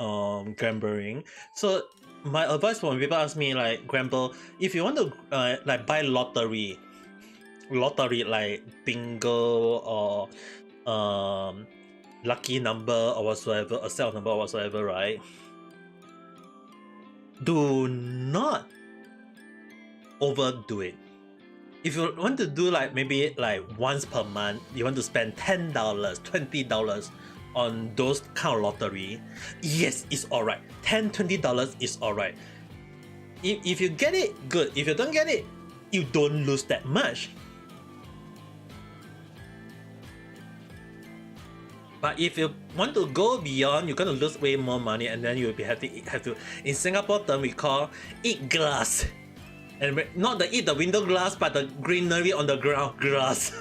gambling. So my advice when people ask me like, gamble, if you want to like buy lottery like bingo or lucky number or whatsoever, a set of number or whatsoever, right? Do not overdo it. If you want to do like maybe like once per month, you want to spend $10, $20 on those kind of lottery, yes, it's alright. $10, $20 is alright. If you get it, good. If you don't get it, you don't lose that much. But if you want to go beyond, you're gonna lose way more money, and then you'll be have to in Singapore term we call eat glass, and not the eat the window glass, but the greenery on the ground grass.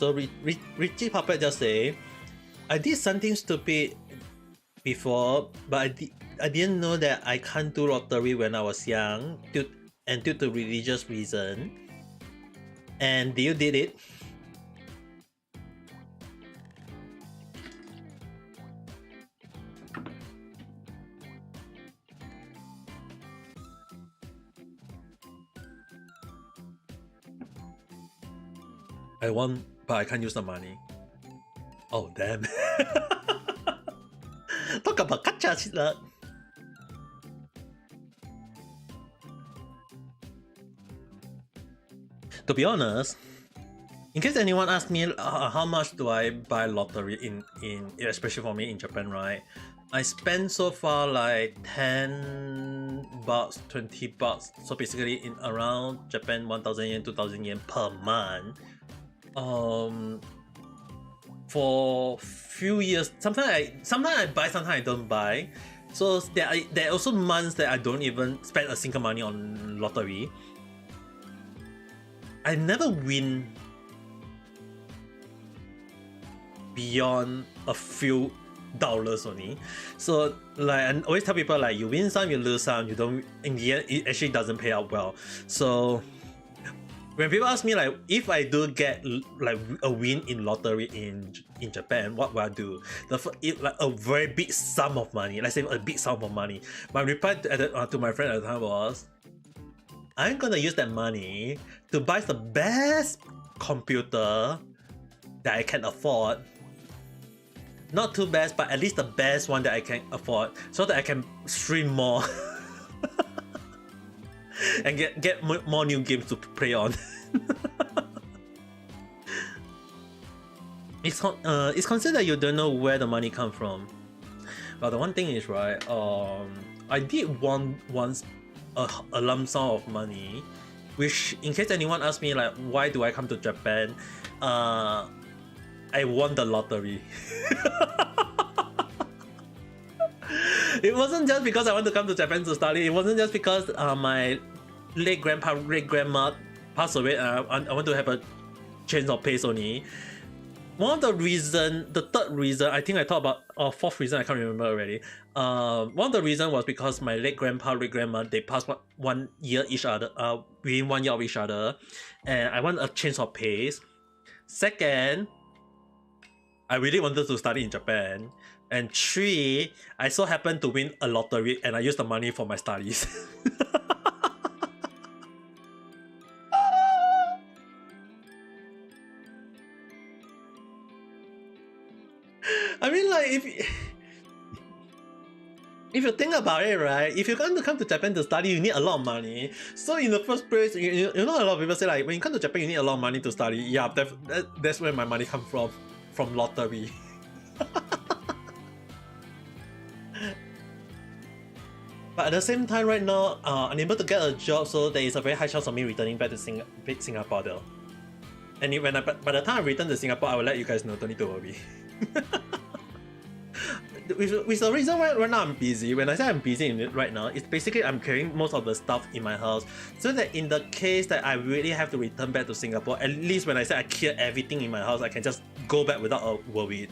So Richie Puppet just say, I did something stupid before, but I didn't know that I can't do lottery when I was young due to religious reason. And you did it. I won, but I can't use the money. Oh damn. Talk about kacha shit. To be honest, in case anyone asks me how much do I buy lottery in especially for me in Japan, right? I spend so far like $10, $20. So basically in around Japan 1,000 yen, 2,000 yen per month. For few years, sometimes I buy, sometimes I don't buy. So there are also months that I don't even spend a single money on lottery. I never win beyond a few dollars only. So like I always tell people like you win some, you lose some, you don't, in the end it actually doesn't pay out well. So when people ask me like if I do get like a win in lottery in Japan, what will I do? Like a very big sum of money, let's say a big sum of money. My reply to my friend at the time was, I'm gonna use that money to buy the best computer that I can afford. Not too best, but at least the best one that I can afford, so that I can stream more and get more new games to play on. It's considered you don't know where the money come from. But the one thing is, right, I did once a lump sum of money, which in case anyone asks me like why do I come to Japan, I won the lottery. It wasn't just because I want to come to Japan to study. It wasn't just because my late grandpa, great grandma passed away. I want to have a change of pace only. One of the reason, the third reason, I think I talked about, or fourth reason, I can't remember already. One of the reason was because my late grandpa, great grandma, they passed 1 year each other, within 1 year of each other, and I want a change of pace. Second, I really wanted to study in Japan. And 3, I so happened to win a lottery and I used the money for my studies. I mean, like, if you think about it, right, if you're going to come to Japan to study, you need a lot of money. So in the first place, you know, a lot of people say like, when you come to Japan, you need a lot of money to study. Yeah, that's where my money comes from lottery. But at the same time, right now, unable to get a job, so there is a very high chance of me returning back to Singapore though. And by the time I return to Singapore, I will let you guys know, don't need to worry. With the reason why right now I'm busy, when I say I'm busy in it right now, it's basically I'm carrying most of the stuff in my house, so that in the case that I really have to return back to Singapore, at least when I say I clear everything in my house, I can just go back without a worry.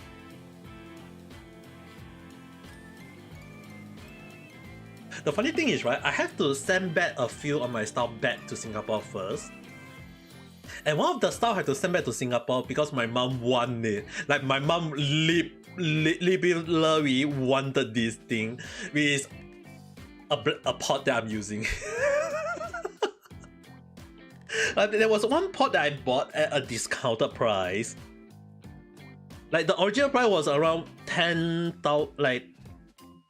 The funny thing is, right, I have to send back a few of my stuff back to Singapore first. And one of the stuff I had to send back to Singapore because my mom wanted it. Like my mom literally wanted this thing, which is a pot that I'm using. Like, there was one pot that I bought at a discounted price. Like the original price was around 10,000, like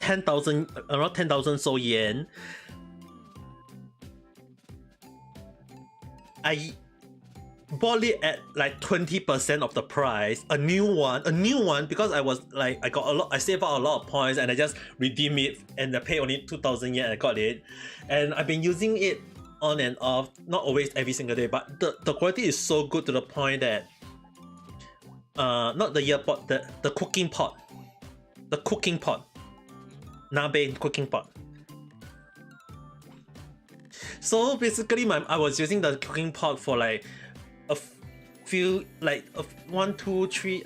10,000, around 10,000 so yen. I bought it at like 20% of the price. A new one because I was like, I saved out a lot of points and I just redeemed it and I paid only 2,000 yen and I got it. And I've been using it on and off, not always every single day, but the quality is so good to the point that not the ear pot, the cooking pot. The cooking pot. Nabe cooking pot. So basically I was using the cooking pot for like a few, like 1, 2, 3,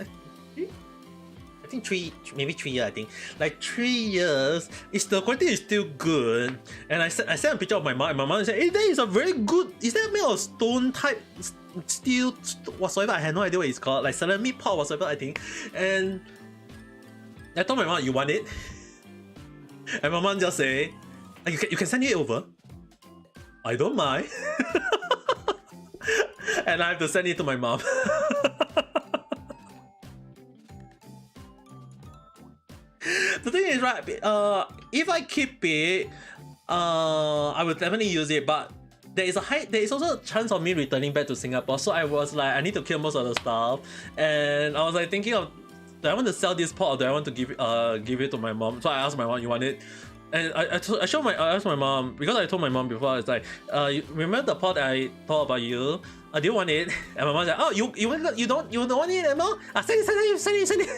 I think 3, maybe 3 years, I think. Like 3 years, the quality is still good. And I sent a picture of my mom, and my mom said, hey, that is a very good, is that made of stone type, steel, whatsoever? I had no idea what it's called, like ceramic pot whatsoever, I think. And I told my mom, you want it? And my mom just say, you can send it over. I don't mind. And I have to send it to my mom. The thing is, right, if I keep it, I will definitely use it, but there is also a chance of me returning back to Singapore. So I was like, I need to kill most of the stuff, and I was like thinking of, do I want to sell this pot or do I want to give it to my mom? So I asked my mom, you want it? And I asked my mom, because I told my mom before, it's like, remember the pot I told about you? Do you want it? And my mom said, oh, you don't want it anymore? Send it.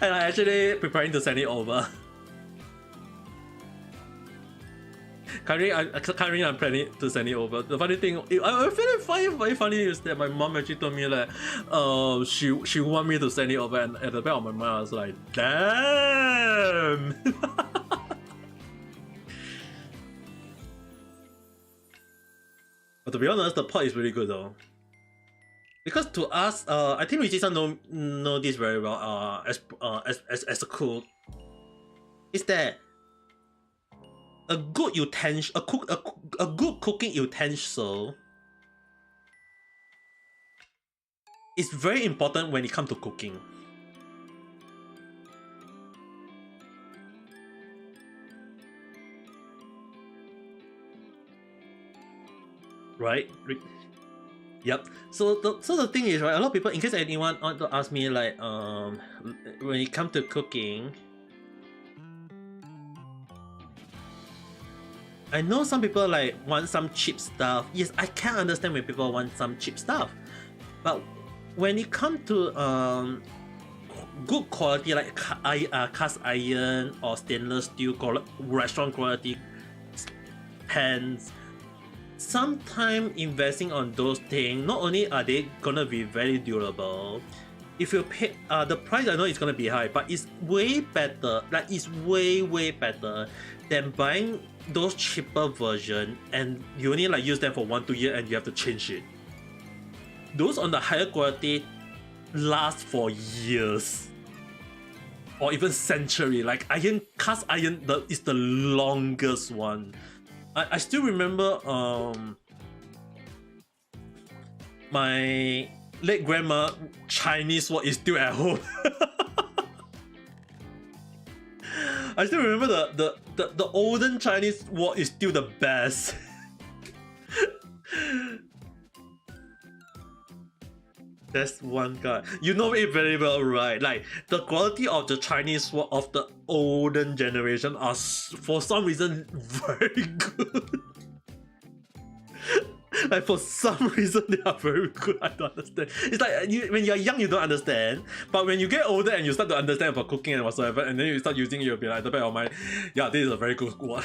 And I actually preparing to send it over. Currently, I'm planning to send it over. The funny thing, I find it very funny is that my mom actually told me that she want me to send it over, and at the back of my mind, I was like, damn. But to be honest, the pot is really good though. Because to us, I think Richie-san know this very well. As a cook, is that a good utensil, a good cooking utensil is very important when it comes to cooking. Right? Yep. So the thing is, right, a lot of people, in case anyone want to ask me, like, when it comes to cooking, I know some people like want some cheap stuff. Yes, I can understand when people want some cheap stuff, but when it comes to good quality, like cast iron or stainless steel restaurant quality pans, sometimes investing on those things, not only are they gonna be very durable, if you pay the price, I know it's gonna be high, but it's way better, like it's way better than buying those cheaper version and you only like use them for 1-2 years and you have to change it. Those on the higher quality last for years or even century. Like cast iron is the longest one. I still remember my late grandma Chinese wok is still at home. I still remember the olden Chinese wok is still the best. That's one guy. You know it very well, right? Like the quality of the Chinese wok of the olden generation are for some reason very good. Like for some reason they are very good. I don't understand. It's like when you're young you don't understand, but when you get older and you start to understand about cooking and whatsoever, and then you start using it, you'll be like, the back of my, yeah, this is a very good one.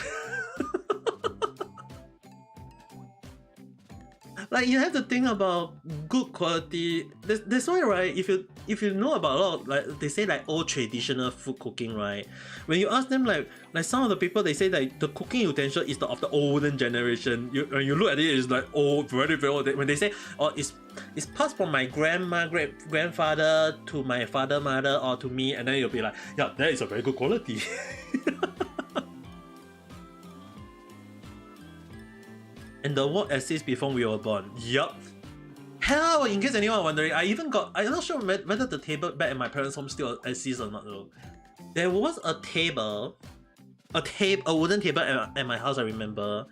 like you have to think about good quality. That's why, right? If you know about a lot of, like they say like old traditional food cooking, right? When you ask them like some of the people, they say that the cooking utensil is of the olden generation. When you look at it, it's like old, very very old. When they say oh it's passed from my grandfather to my father mother or to me, and then you'll be like, yeah, that is a very good quality. And the word exists before we were born. Yup. Hell, in case anyone wondering, I'm not sure whether the table back at my parents' home still exists or not though. There was a wooden table at my house, I remember,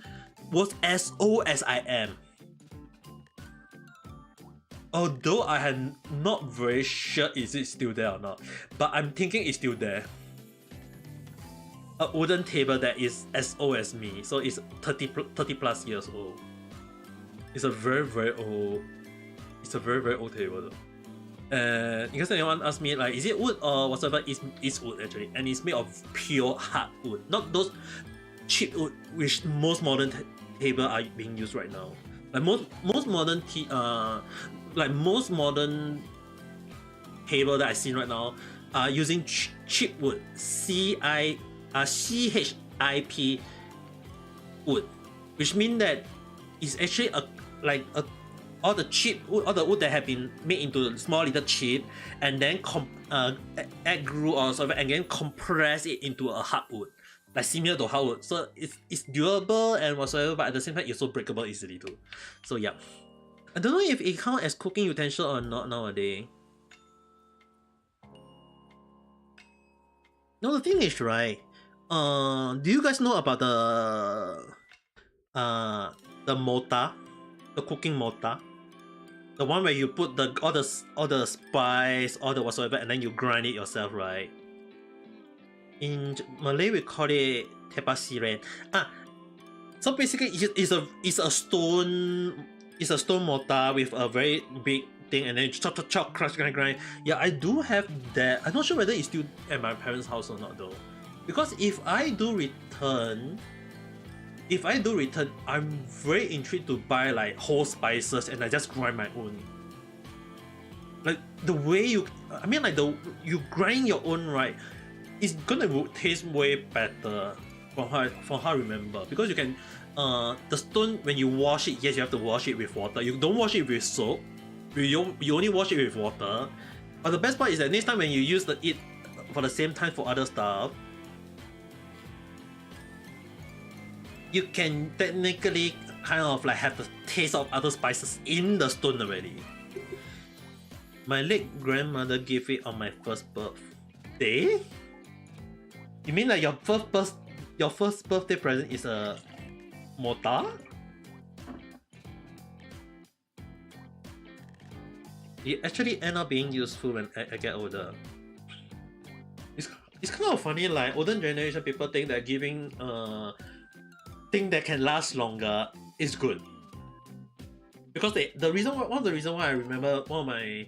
was as old as I am. Although I am not very sure is it still there or not, but I'm thinking it's still there. A wooden table that is as old as me, so it's 30 plus years old. It's a very very old table though. And in case anyone asks me like, is it wood or whatever, it's wood actually, and it's made of pure hardwood, not those cheap wood which most modern table are being used right now. Like most modern table that I see right now are using cheap wood, CHIP wood, which means that it's actually all the wood that have been made into small little chip, and then add glue or something, and then compress it into a hardwood, like similar to hardwood. So it's durable and whatsoever, but at the same time it's so breakable easily too. So yeah, I don't know if it counts as cooking utensil or not nowadays. No, the thing is, right? Do you guys know about the mortar, the cooking mortar, the one where you put all the spice, all the whatsoever, and then you grind it yourself, right? In Malay we call it tepasiren. So basically it's a stone mortar with a very big thing, and then chop, crush, grind. Yeah, I do have that. I'm not sure whether it's still at my parents' house or not though. Because if I do return, I'm very intrigued to buy like whole spices and I just grind my own. Like the way you grind your own, right? It's gonna taste way better from how I remember, because you can the stone, when you wash it, yes, you have to wash it with water. You don't wash it with soap. You only wash it with water. But the best part is that next time when you use it for the same time for other stuff, you can technically kind of like have the taste of other spices in the stone already. My late grandmother gave it on my first birthday. You mean like your first birthday present is a mortar? It actually end up being useful when I get older. It's kind of funny, like older generation people think that giving thing that can last longer is good, because one of the reason why I remember one of my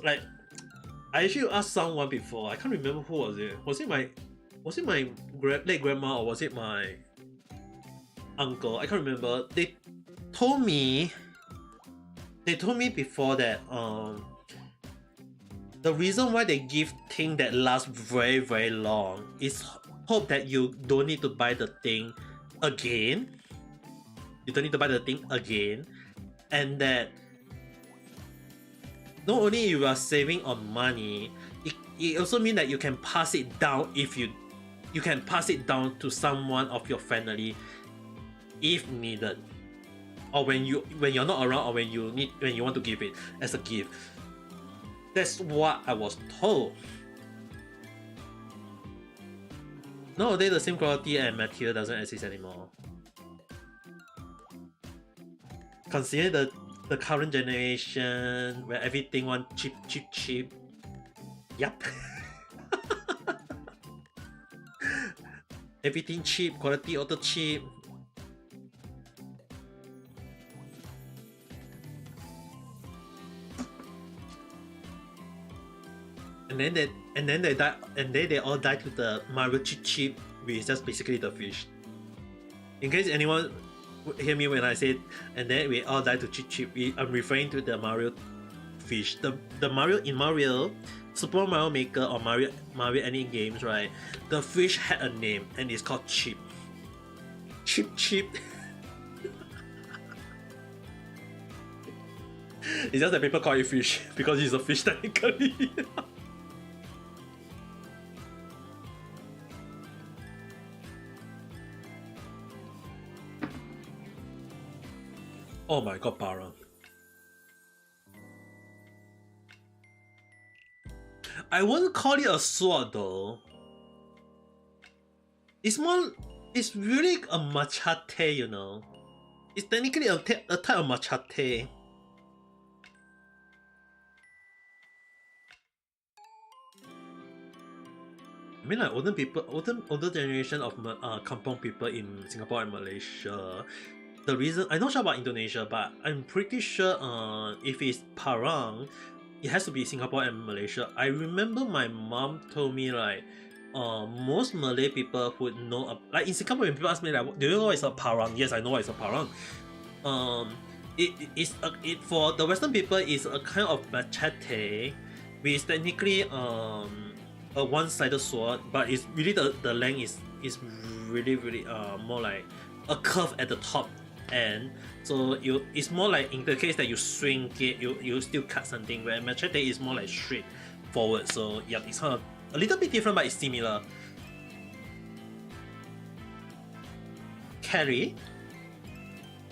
like I actually asked someone before. I can't remember who was it. Was it my late grandma or was it my uncle? I can't remember. They told me before that the reason why they give thing that lasts very very long is hope that you don't need to buy the thing again. And that not only you are saving on money, it also means that you can pass it down if you can pass it down to someone of your family if needed, or when you're not around, or when you want to give it as a gift. That's what I was told. Nowadays, the same quality and material doesn't exist anymore. Consider the current generation where everything want cheap. Yup. Everything cheap, quality also cheap. And then they die, and they all die to the Mario cheap, which is just basically the fish. In case anyone hear me when I say, and then we all die to chip. I'm referring to the Mario fish. The Mario in Mario, Super Mario Maker or Mario any games, right? The fish had a name and it's called Chip. Chip. It's just that people call it fish because it's a fish technically. Oh my god, Parang. I wouldn't call it a sword though. It's really a machete, you know. It's technically a type of machete. I mean, like older generation of kampong people in Singapore and Malaysia. The reason I'm not sure about Indonesia, but I'm pretty sure if it's parang, it has to be Singapore and Malaysia. I remember my mom told me like most Malay people would know like in Singapore when people ask me like, do you know what is a parang? Yes, I know what is a parang. It for the Western people is a kind of machete, which is technically a one-sided sword, but it's really the length is really more like a curve at the top end. So it's more like in the case that you swing it, you still cut something, where machete is more like straight forward. So yeah, it's kind of a little bit different, but it's similar. Carry.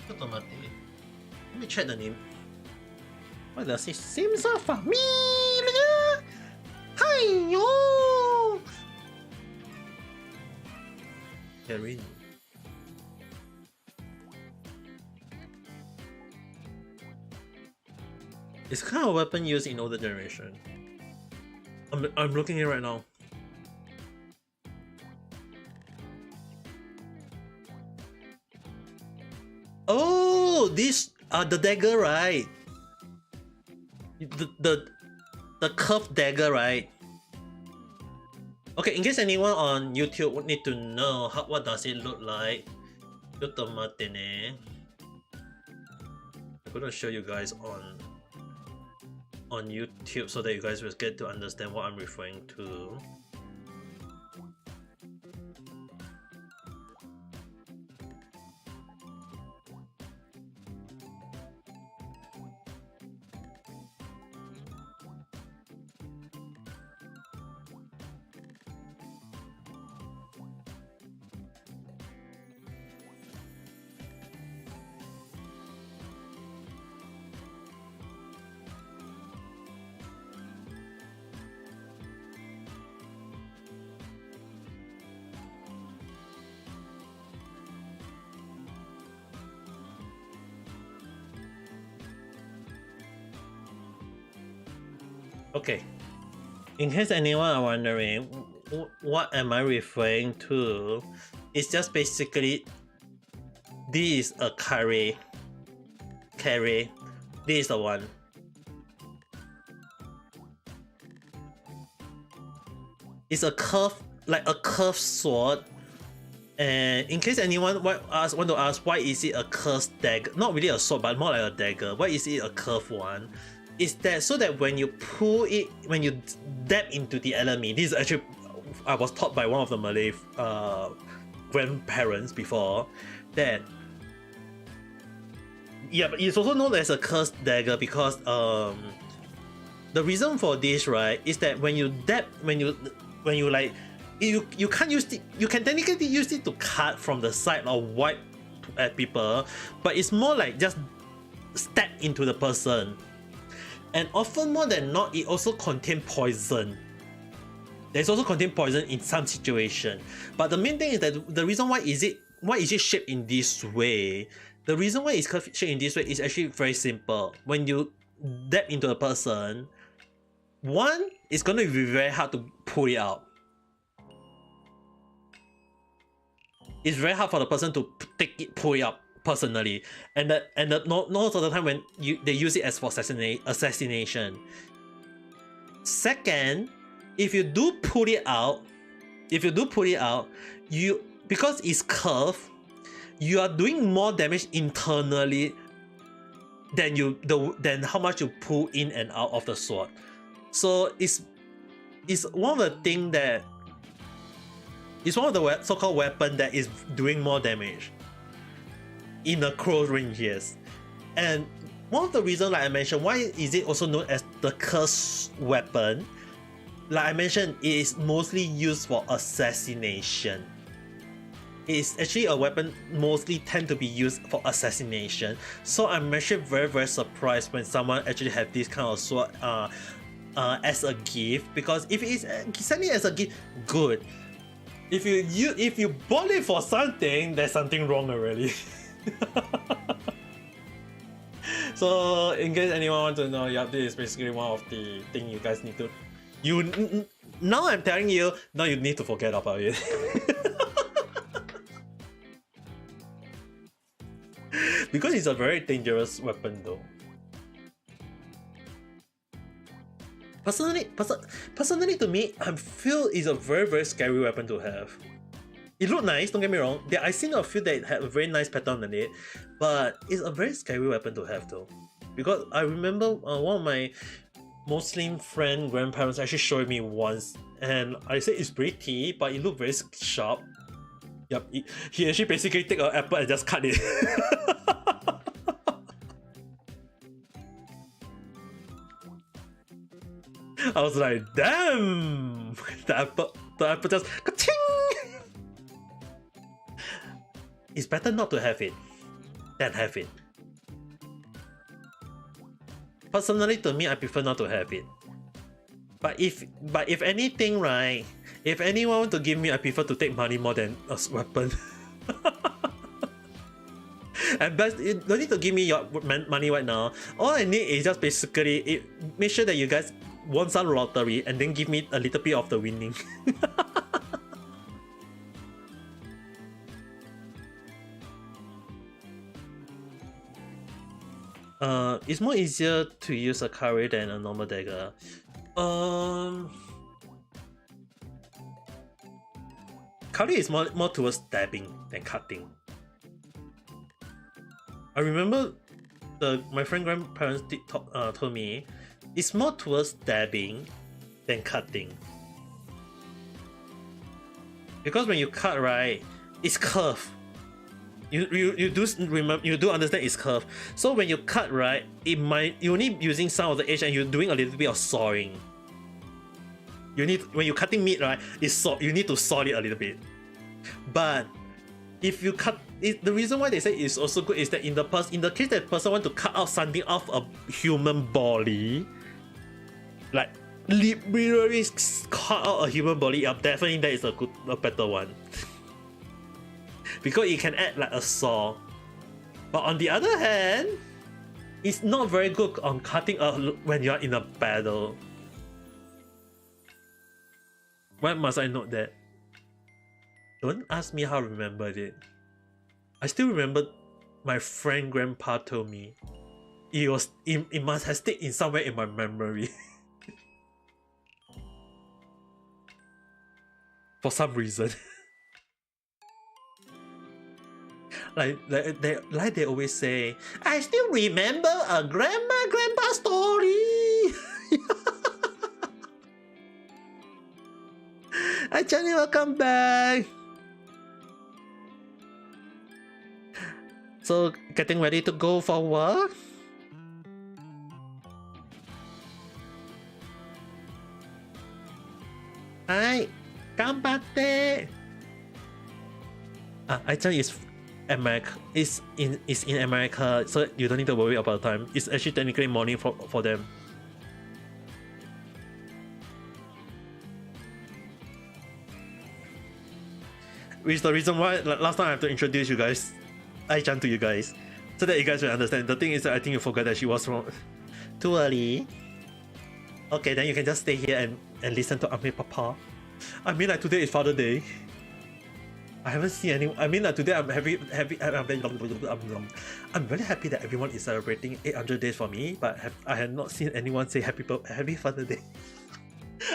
Let me check the name. Why does it seem so familiar? Hi-yo! Carry. It's kind of a weapon used in older generation. I'm looking at it right now. Oh, this the dagger, right? The curved dagger, right? Okay, in case anyone on YouTube would need to know what does it look like, I'm gonna show you guys on YouTube so that you guys will get to understand what I'm referring to. Okay, in case anyone are wondering what am I referring to, it's just basically this is a carry. This is the one. It's a curve, like a curved sword. And in case anyone want to ask why is it a curved dagger, not really a sword but more like a dagger, why is it a curved one? Is that so that when you pull it, when you dab into the enemy, this is actually I was taught by one of the Malay grandparents before, that yeah, but it's also known as a cursed dagger because the reason for this, right, is that when you dab, when you like you can't use it, you can technically use it to cut from the side or wipe at people, but it's more like just stab into the person. And often more than not, it also contains poison. There's also contain poison in some situation. But the main thing is that the reason why is it shaped in this way? The reason why it's shaped in this way is actually very simple. When you dab into a person, one, it's going to be very hard to pull it out. It's very hard for the person to pull it up personally, and most of the time when they use it as for assassination. Second, if you do pull it out, you, because it's curved, you are doing more damage internally than how much you pull in and out of the sword. So it's one of the thing that it's one of the so-called weapon that is doing more damage in the close range, yes. And one of the reasons, like I mentioned, why is it also known as the curse weapon? Like I mentioned, it is mostly used for assassination. It is actually a weapon mostly tend to be used for assassination. So I'm actually very surprised when someone actually have this kind of sword as a gift, because if it's sending as a gift, good. If you bought it for something, there's something wrong already. So in case anyone wants to know, yeah, this is basically one of the things you guys need to. Now I'm telling you, now you need to forget about it. Because it's a very dangerous weapon though. Personally to me, I feel it's a very scary weapon to have. It looked nice, don't get me wrong. I seen a few that had a very nice pattern on it, but it's a very scary weapon to have though. Because I remember one of my Muslim friend grandparents actually showed me once, and I said it's pretty, but it looked very sharp. Yep, he actually basically take an apple and just cut it. I was like, damn! The apple just ka-ching! It's better not to have it than have it. Personally, to me, I prefer not to have it. But if anything, right? If anyone want to give me, I prefer to take money more than a weapon. And best, you don't need to give me your money right now. All I need is just basically make sure that you guys won some lottery and then give me a little bit of the winning. It's more easier to use a curry than a normal dagger. Curry is more towards stabbing than cutting. I remember my friend grandparents told me it's more towards stabbing than cutting. Because when you cut, right, it's curved. You do understand it's curved. So when you cut, right, you're only using some of the edge and you're doing a little bit of sawing. When you're cutting meat, right, you need to saw it a little bit. But if you cut it, the reason why they say it's also good is that in the case that person want to cut out something off a human body, like literally cut out a human body, definitely that is a better one. Because it can act like a saw. But on the other hand, it's not very good on cutting when you're in a battle. Why must I note that? Don't ask me how I remembered it. I still remember my friend grandpa told me. It must have stayed in somewhere in my memory. For some reason. like they always say, I still remember a grandpa story. Actually, welcome back. So, getting ready to go for work? Hi, ganbatte. Actually, it's America. It's in America, so you don't need to worry about time. It's actually technically morning for them. Which is the reason why last time I have to introduce you guys, I-chan to you guys, so that you guys will understand. The thing is that I think you forgot that she was from too early. Okay, then you can just stay here and listen to Ame Papa. I mean, like, today is Father's Day. I haven't seen anyone. I mean, like, today I'm happy. I'm very happy that everyone is celebrating 800 days for me, but I have not seen anyone say happy Father's Day.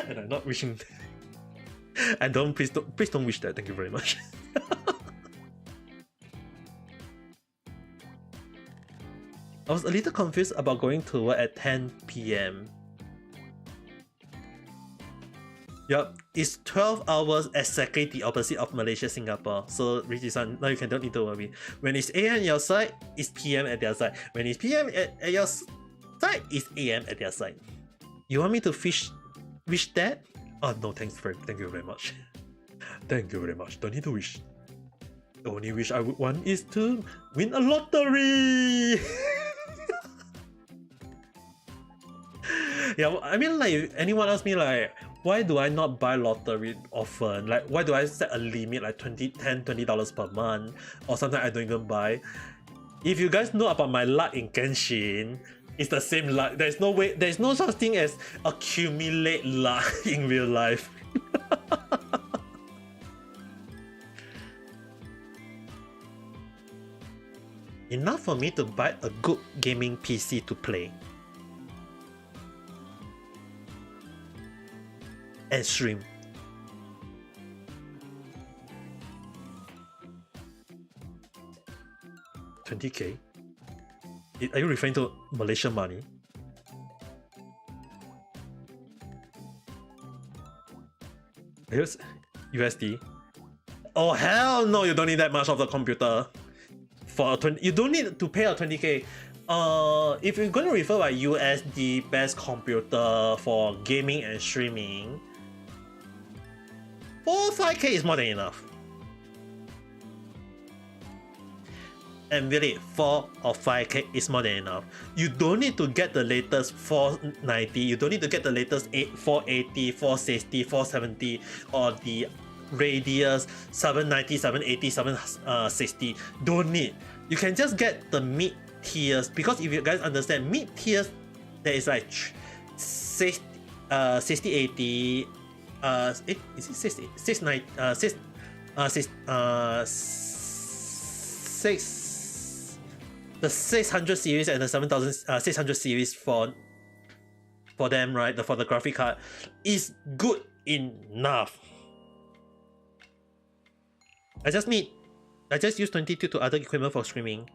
And I'm not wishing. And please don't wish that. Thank you very much. I was a little confused about going to work at 10 p.m. Yup, it's 12 hours, exactly the opposite of Malaysia, Singapore. So, Rishi-san, now you don't need to worry. When it's AM at your side, it's PM at their side. When it's PM at your side, it's AM at their side. You want me to wish that? Oh no, thank you very much. Thank you very much. Don't need to wish. The only wish I would want is to win a lottery. Yeah, I mean, like, if anyone asks me, like, why do I not buy lottery often? Like, why do I set a limit like $20 per month, or sometimes I don't even buy? If you guys know about my luck in Genshin, it's the same luck. There's no such thing as accumulate luck in real life. Enough for me to buy a good gaming PC to play and stream. $20K? Are you referring to Malaysian money? USD? Oh hell no! You don't need that much of the computer. You don't need to pay a 20K. If you're going to refer by USD best computer for gaming and streaming, 4-5K is more than enough. And really, 4 or 5K is more than enough. You don't need to get the latest 490, you don't need to get the latest 480, 460, 470, or the Radius 790, 780, 760. Don't need. You can just get the mid tiers, because if you guys understand, mid tiers, there is like 60, 80, is it 60? 690, the 600 series and the 7600 series for them, right? For the graphic card is good enough. I just use 22 to other equipment for streaming.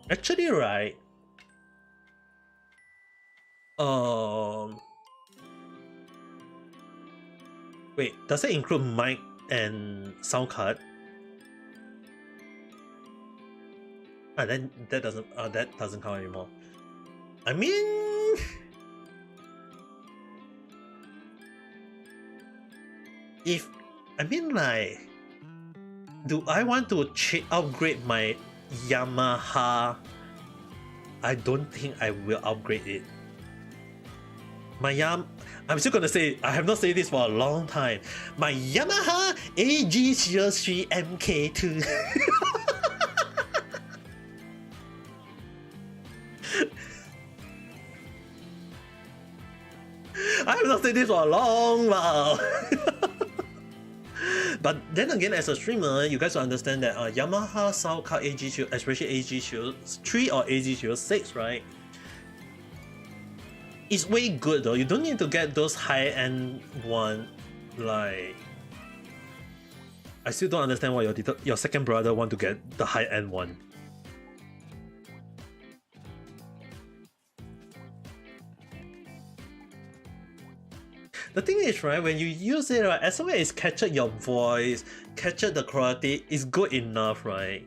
Actually, right? Wait, does it include mic and sound card? Then that doesn't count anymore. I mean, like, do I want to upgrade my Yamaha? I don't think I will upgrade it. I'm still gonna say, I have not said this for a long time. My Yamaha AG03 MK2. I have not said this for a long while. But then again, as a streamer, you guys will understand that Yamaha sound card AG2, especially AG3 or AG06, right? It's way good though. You don't need to get those high-end one. Like, I still don't understand why your second brother want to get the high-end one. The thing is, right, when you use it, right, as long as it's captured your voice, captured the quality, it's good enough, right?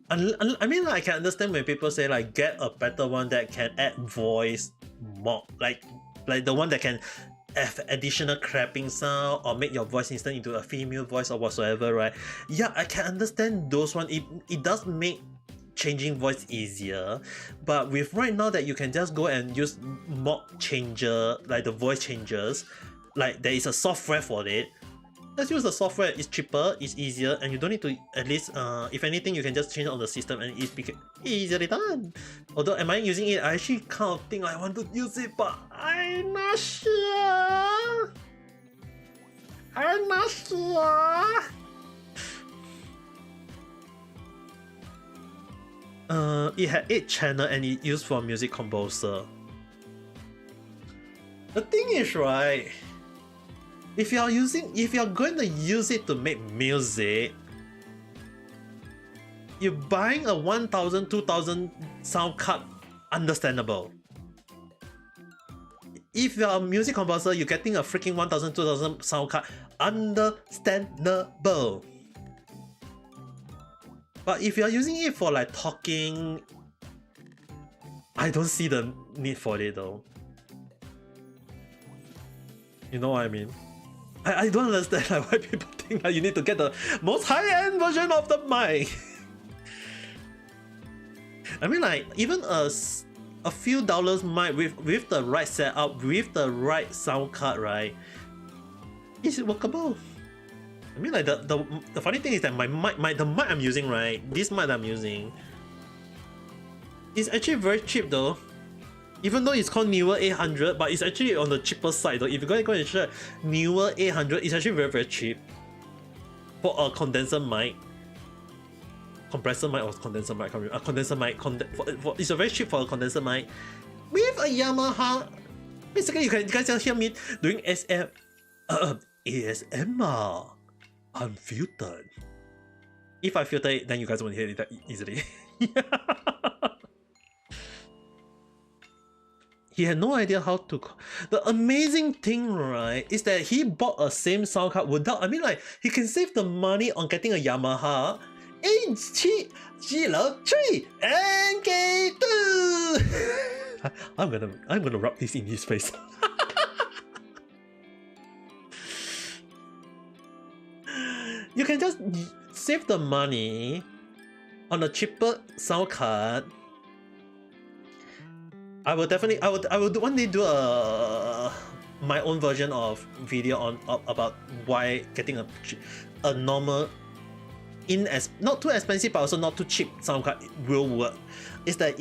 I mean, like, I can understand when people say, like, get a better one that can add voice more, like the one that can have additional clapping sound or make your voice instant into a female voice or whatsoever, right? Yeah, I can understand those ones. It does make changing voice easier, but with right now that you can just go and use mod changer, like the voice changers, like there is a software for it. Let's use the software. It's cheaper, it's easier, and you don't need to, at least if anything, you can just change it on the system and it's easily done. Although, am I using it? I actually kind of think I want to use it, but I'm not sure. It had 8 channels and it used for music composer. The thing is, right, if you're going to use it to make music, you buying a 1,000, 2,000 sound card, understandable. If you're a music composer, you're getting a freaking 1,000, 2,000 sound card, understandable. But if you're using it for like talking, I don't see the need for it though. You know what I mean? I don't understand like why people think that you need to get the most high-end version of the mic. I mean, like, even a few dollars mic with the right setup, with the right sound card, right, is it workable? I mean, like, the funny thing is that the mic I'm using, right, this mic that I'm using is actually very cheap though. Even though it's called Newer 800, but it's actually on the cheaper side though. If you're going to go and check Newer 800, it's actually very, very cheap for a condenser mic. Compressor mic or condenser mic? A condenser mic. It's very cheap for a condenser mic with a Yamaha. Basically, you guys can hear me doing ASMR unfiltered. If I filter it, then you guys won't hear it that easily. He had no idea how to. The amazing thing, right, is that he bought a same sound card without. I mean, like, he can save the money on getting a Yamaha H3 NK2. I'm gonna rub this in his face. You can just save the money on a cheaper sound card. I will one day do my own version of video on about why getting a normal, not too expensive but also not too cheap sound card will work. Is that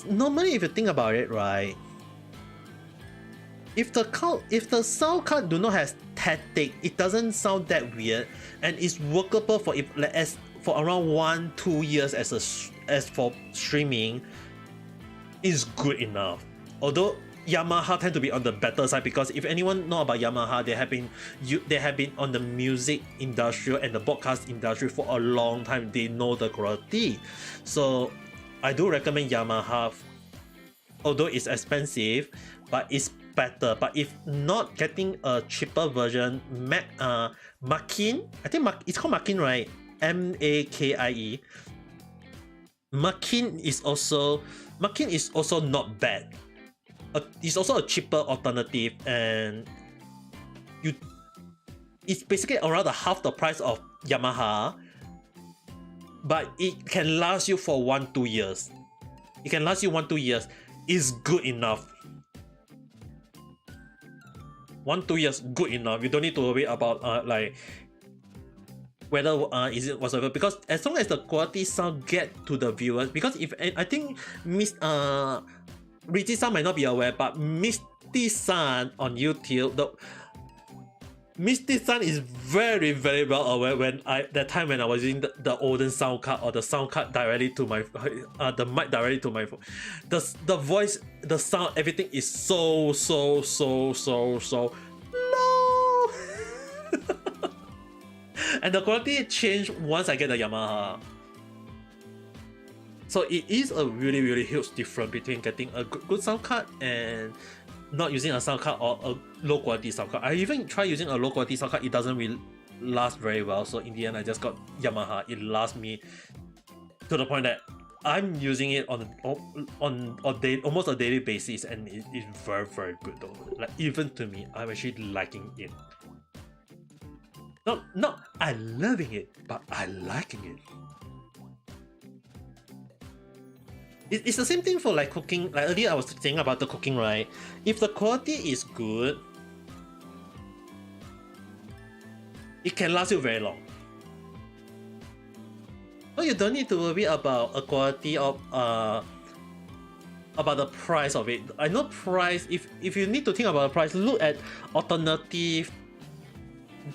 normally if you think about it, right? If the sound card do not have static, it doesn't sound that weird, and it's workable for around 1-2 years as for streaming, is good enough. Although Yamaha tend to be on the better side, because if anyone know about Yamaha, they have been on the music industry and the broadcast industry for a long time. They know the quality. So I do recommend Yamaha, although it's expensive, but it's better. But if not, getting a cheaper version, Makin, I think it's called Makin, right? MAKIE. Makin is also not bad. It's also a cheaper alternative, and it's basically around half the price of Yamaha, but it can last you for 1-2 years. It can last you 1-2 years. Is good enough. 1-2 years, good enough. You don't need to worry about like whether is it whatsoever, because as long as the quality sound get to the viewers, because if I think Richie-san might not be aware, but Misty-san on YouTube, Misty-san is very, very well aware when that time when I was using the olden sound card, or the sound card directly to my the mic directly to my phone. The voice, the sound, everything is so low. And the quality changed once I get the Yamaha. So it is a really, really huge difference between getting a good sound card and not using a sound card or a low quality sound card. I even tried using a low quality sound card, it doesn't really last very well. So in the end, I just got Yamaha. It lasts me to the point that I'm using it on almost a daily basis, and it is very, very good though. Like, even to me, I'm actually liking it. Not I'm loving it, but I liking it. It's the same thing for like cooking. Like earlier I was saying about the cooking, right? If the quality is good, it can last you very long. So you don't need to worry about a quality of about the price of it. I know price, if you need to think about the price, look at alternative,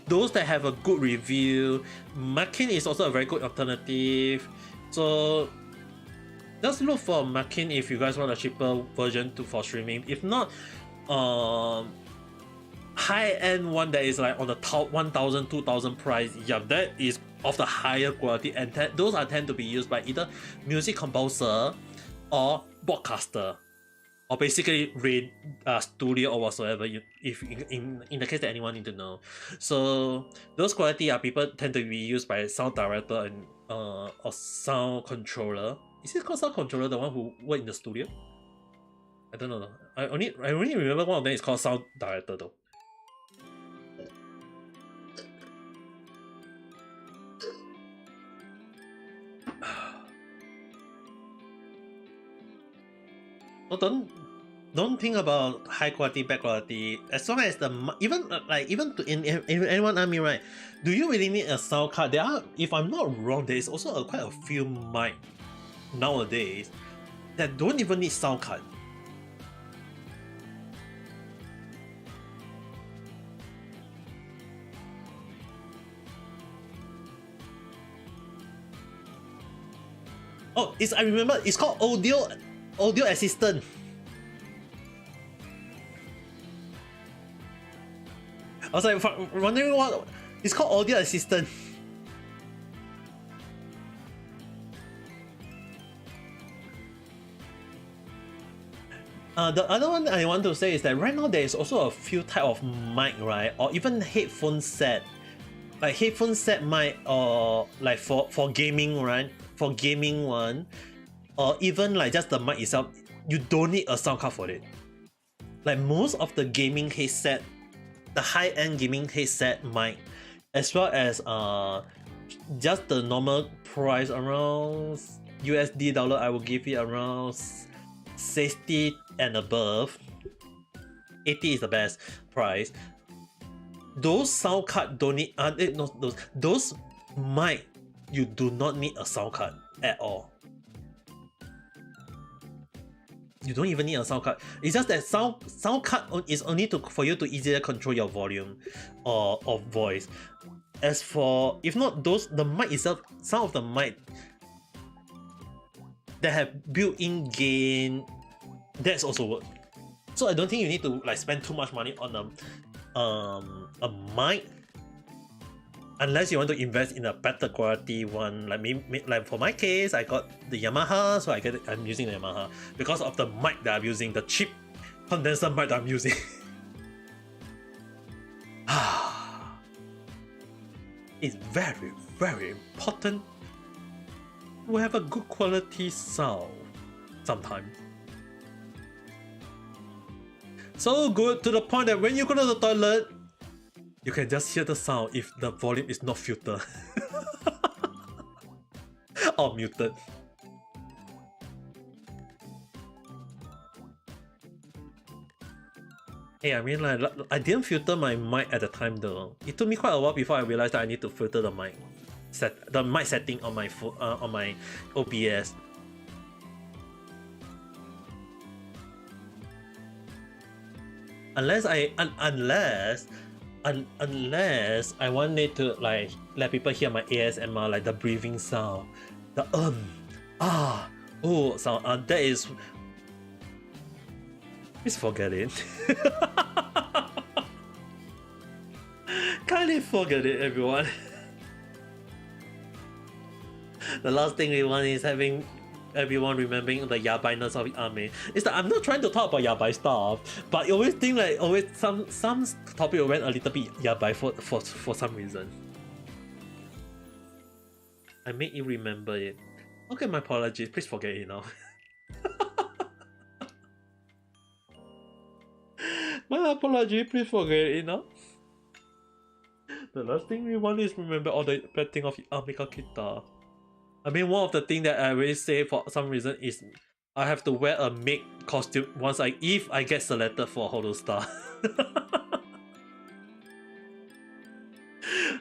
those that have a good review. Makin is also a very good alternative. So just look for Makin if you guys want a cheaper version for streaming. If not, high-end one that is like on the 1,000, 2,000 price, yeah, that is of the higher quality, and those are tend to be used by either music composer or broadcaster, or basically studio or whatsoever. If in the case that anyone need to know, so those quality are people tend to be used by sound director and or sound controller. Is it called sound controller, the one who work in the studio? I don't know. I only remember one of them is called sound director though. So don't think about high quality, bad quality. As long as even to in anyone army, right? Do you really need a sound card? There are, if I'm not wrong, there is also quite a few mic nowadays that don't even need sound card. Oh, I remember it's called audio assistant. I was like wondering what it's called, audio assistant. The other one I want to say is that right now there is also a few type of mic, right? Or even headphone set, like headphone set mic, or like for gaming, right? For gaming one, or even like just the mic itself, you don't need a sound card for it. Like most of the gaming headset, the high-end gaming headset mic, as well as just the normal price around USD dollar, I will give it around 60 and above. 80 is the best price. Those sound card don't need those mic, you do not need a sound card at all. You don't even need a sound card. It's just that sound card is only for you to easier control your volume or voice. As for, if not those, the mic itself, some of the mic that have built-in gain, that's also work. So I don't think you need to like spend too much money on a mic, unless you want to invest in a better quality one. Like for my case, I got the Yamaha, so I'm using the Yamaha because of the mic that I'm using, the cheap condenser mic that I'm using. It's very, very important to have a good quality sound sometimes. So good to the point that when you go to the toilet, you can just hear the sound if the volume is not filtered or muted. Hey, I mean, like, I didn't filter my mic at the time though. It took me quite a while before I realized that I need to filter the mic setting on my OBS. Unless I wanted to like let people hear my ASMR, like the breathing sound, the sound. That is, please forget it. Kindly forget it, everyone. The last thing we want is having everyone remembering the yabainess of anime. It's that I'm not trying to talk about yabai stuff, but you always think like some topic went a little bit yabai for some reason. I made you remember it. Okay, my apologies. Please forget it now. My apology. Please forget it now. The last thing we want is remember all the bad thing of Amika Kita. I mean, one of the things that I always say for some reason is I have to wear a maid costume if I get selected for Holostar.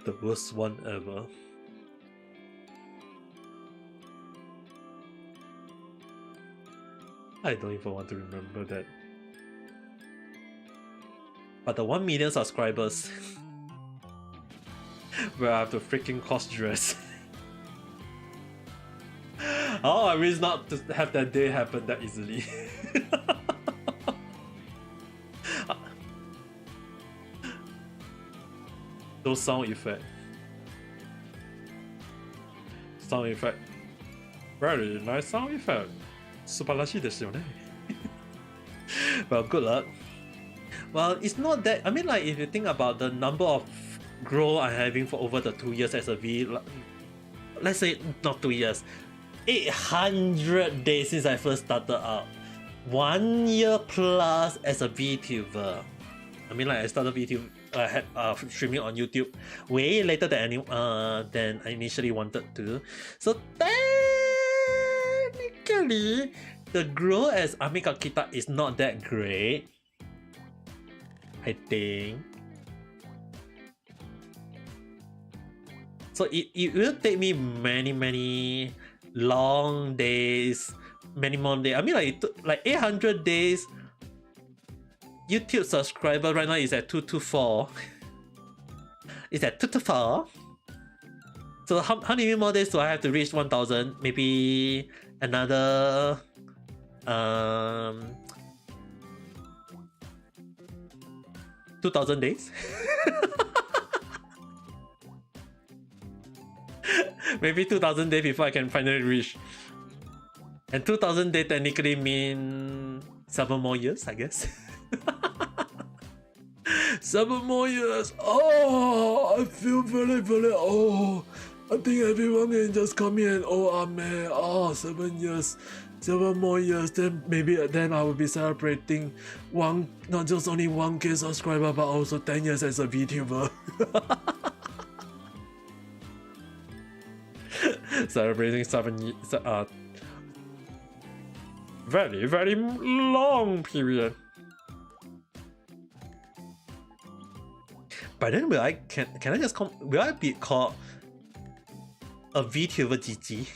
The worst one ever. I don't even want to remember that. But the 1 million subscribers, where I have to freaking cost dress. Oh, I wish not to have that day happen that easily. Those sound effects.
sound effect. Very nice sound effect. 素晴らしいですよね。
Well, good luck. Well, it's not that. I mean, like, if you think about the number of growth I'm having for over the 2 years as a V, let's say not 2 years, 800 days since I first started out, 1 year plus as a VTuber. I mean, like, I started VTube. I had streaming on YouTube way later than I initially wanted to. So technically, the growth as Ami Kakita is not that great, I think. So it will take me many long days, many more days. I mean, like, it took like 800 days. YouTube subscriber right now is at 224. It's at 224. So how many more days do I have to reach 1,000? Maybe another 2,000 days. Maybe 2,000 days before I can finally reach. And 2,000 days technically mean 7 more years, I guess. 7 more years. Oh, I feel very. Oh, I think everyone can just come in and man. Oh, 7 years. 7 more years. Then maybe then I will be celebrating not just only 1K subscriber, but also 10 years as a VTuber. Celebrating 7 years.
Very long period.
But then will I be called a VTuber GG?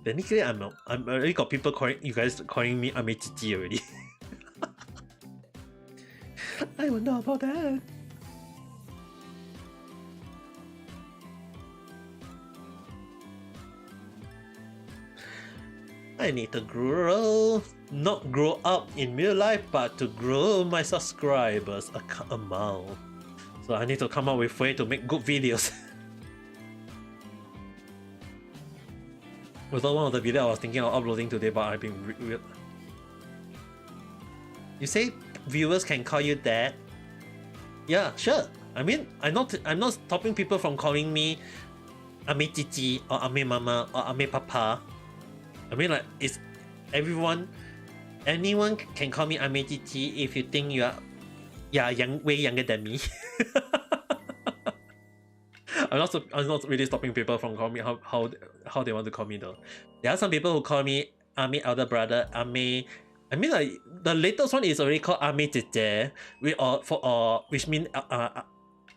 Technically, I'm already got people calling me Ame GG already. I don't know about that. I need to not grow up in real life, but to grow my subscribers amount. So I need to come up with a way to make good videos. Was one of the videos I was thinking of uploading today, but I've been weird. You say viewers can call you dad? Yeah, sure. I mean, I'm not stopping people from calling me Ame Chichi or Ame Mama or Ame Papa. I mean, like, it's anyone can call me Ame Chichi if you think you are way younger than me. I'm not really stopping people from calling me how they want to call me though. There are some people who call me Ame elder brother, Ame. I mean, like, the latest one is already called Ame Jeje, which means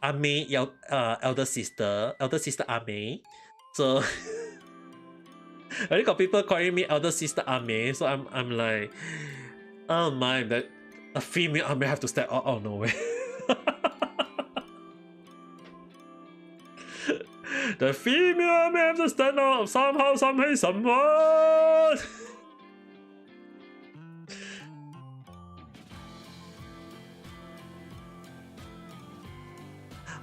Ame elder sister Ame. So I already got people calling me elder sister Ame. So I'm like, oh my, that a female Ame have to step out. Oh no way. The female may have to stand up somehow, someone.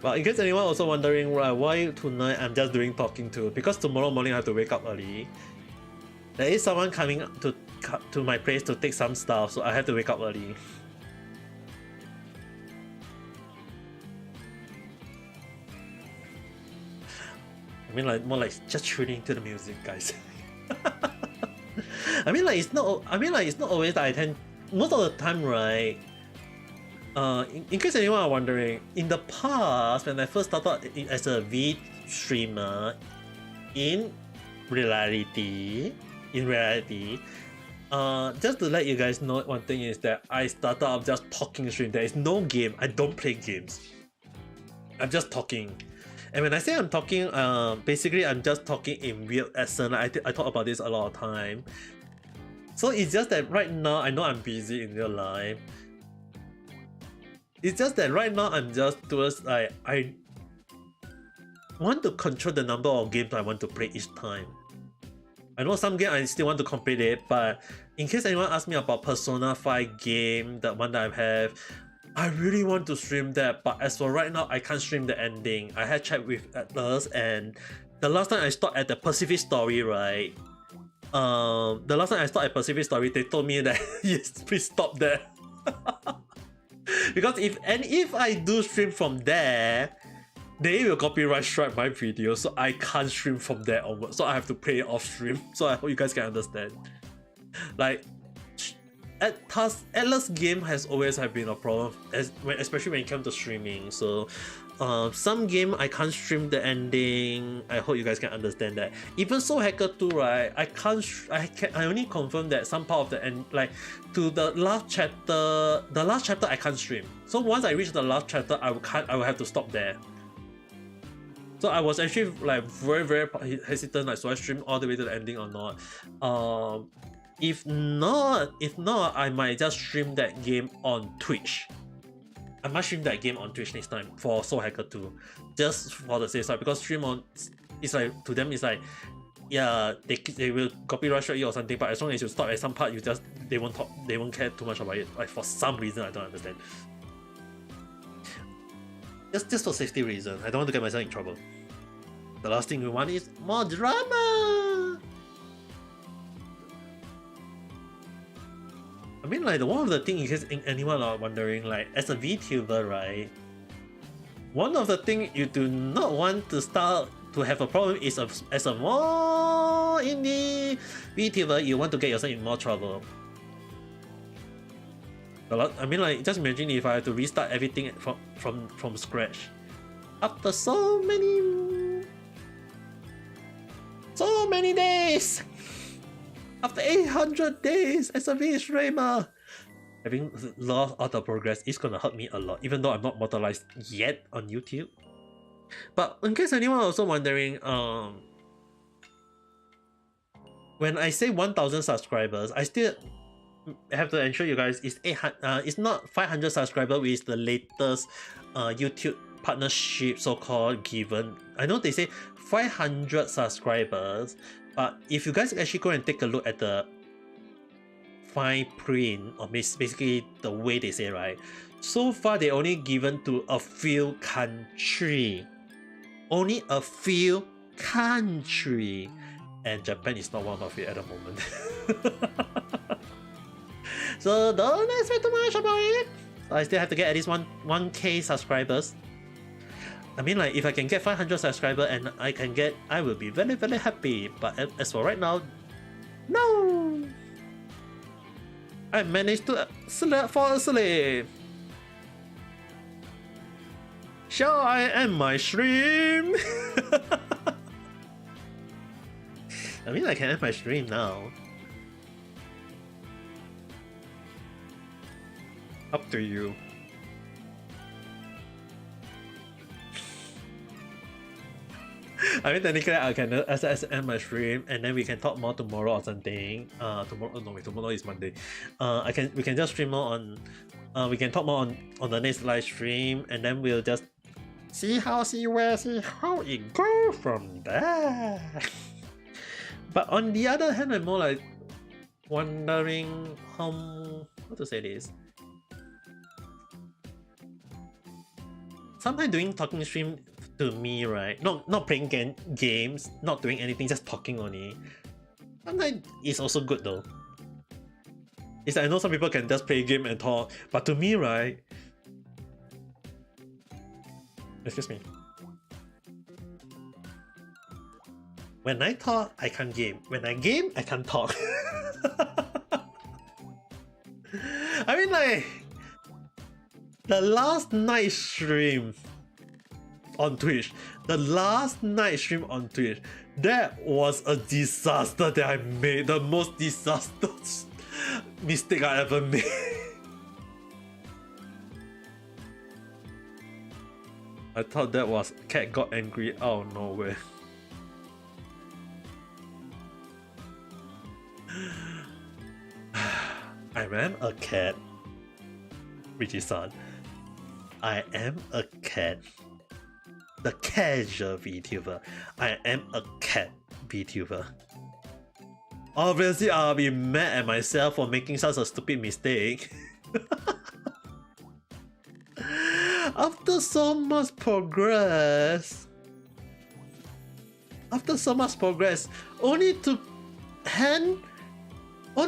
Well, in case anyone also wondering why tonight I'm just doing talking to, because tomorrow morning I have to wake up early. There is someone coming to my place to take some stuff, so I have to wake up early. I mean, like, more like just tuning to the music, guys. I mean, like, it's not always that I tend, most of the time, right? In case anyone are wondering, in the past when I first started as a VStreamer, in reality, just to let you guys know, one thing is that I started off just talking stream. There is no game. I don't play games. I'm just talking. And when I say I'm talking, basically I'm just talking in real essence. I talk about this a lot of time. So it's just that right now I know I'm busy in real life. It's just that right now I'm just towards like I want to control the number of games I want to play each time. I know some game I still want to complete it, but in case anyone asks me about Persona 5 game, the one that I have, I really want to stream that, but as for right now, I can't stream the ending. I had chat with Atlas and the last time I stopped at the Pacific Story, right? The last time I stopped at Pacific Story, they told me that yes, please stop there. Because if I do stream from there, they will copyright strike my video, so I can't stream from there onward. So I have to play it off stream. So I hope you guys can understand. Like, Atlas game has always been a problem, especially when it comes to streaming. So some game I can't stream the ending. I hope you guys can understand that. Even Soul Hacker 2, right? I only confirm that some part of the end, like to the last chapter. The last chapter I can't stream. So once I reach the last chapter, I will have to stop there. So I was actually like very hesitant, like, so I stream all the way to the ending or not. If not, I might just stream that game on Twitch. I might stream that game on Twitch next time for Soul Hacker 2, just for the safe side, because stream on, it's like, to them it's like, yeah, they will copyright strike you or something, but as long as you stop at some part, they won't care too much about it. Like, for some reason I don't understand. Just for safety reason, I don't want to get myself in trouble. The last thing we want is more drama. I mean, like, one of the things, in case anyone are wondering, like, as a VTuber, right? One of the things you do not want to start to have a problem is as a more indie VTuber, you want to get yourself in more trouble. I mean, like, just imagine if I had to restart everything from scratch after so many days. After 800 days as a VStreamer, having lost all the progress is gonna hurt me a lot, even though I'm not immortalized yet on YouTube. But in case anyone also wondering, when I say 1,000 subscribers, I still have to ensure you guys it's not 500 subscribers, which is the latest YouTube partnership so-called given. I know they say 500 subscribers, but if you guys actually go and take a look at the fine print, or basically the way they say, right, so far they only given to a few countries, only a few countries, and Japan is not one of it at the moment. So don't expect too much about it. I still have to get at least 1K subscribers. I mean, like, if I can get 500 subscribers and I will be very happy. But as for right now, no. I managed to fall asleep. Shall I end my stream? I mean, I can end my stream now. Up to you. I mean, technically I can end my stream and then we can talk more tomorrow or something. Tomorrow is Monday. We can just stream more on. We can talk more on the next live stream, and then we'll just see how it goes from there. But on the other hand, I'm more like wondering how to say this. Sometimes doing talking stream to me, right? Not playing games, not doing anything, just talking only. Sometimes it's also good though. It's like, I know some people can just play game and talk, but to me, right? Excuse me. When I talk, I can't game. When I game, I can't talk. I mean, like, the last night stream on Twitch, that was a disaster that I made. The most disastrous mistake I ever made. I thought that was cat got angry out of nowhere. I am a cat, Richie-san. I am a cat. The casual VTuber. I am a cat VTuber. Obviously, I'll be mad at myself for making such a stupid mistake. After so much progress, after so much progress, only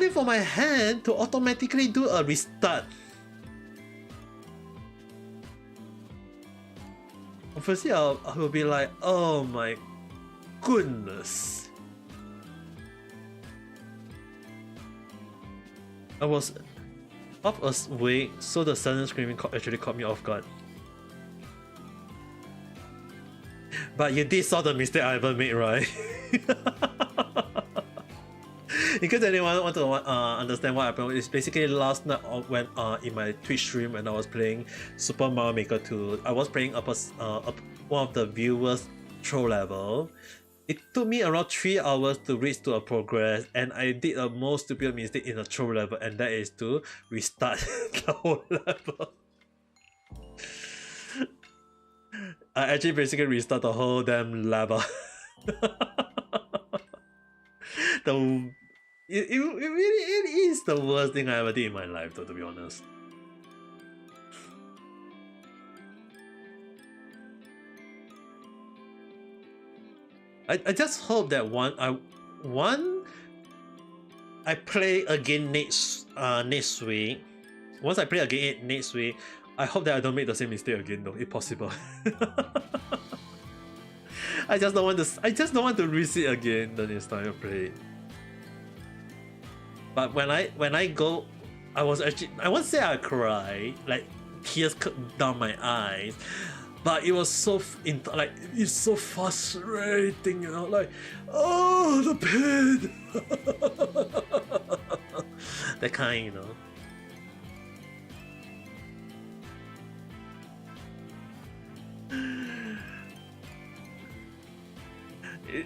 for my hand to automatically do a restart. Obviously, I will be like, oh my goodness. I was up awake, so the sudden screaming actually caught me off guard. But you did saw the mistake I ever made, right? In case anyone want to understand what happened, it's basically last night when in my Twitch stream when I was playing Super Mario Maker 2, I was playing one of the viewers' troll level. It took me around 3 hours to reach to a progress, and I did a most stupid mistake in a troll level, and that is to restart the whole level. I actually basically restart the whole damn level. It really is the worst thing I ever did in my life, though, to be honest. I just hope that I play again next week. Once I play again next week, I hope that I don't make the same mistake again, though, if possible. I just don't want to risk it again the next time I play it. But when I go, I won't say I cried, like tears down my eyes, but it was so it's so frustrating, you know, like, oh, the pain. That kind, you know.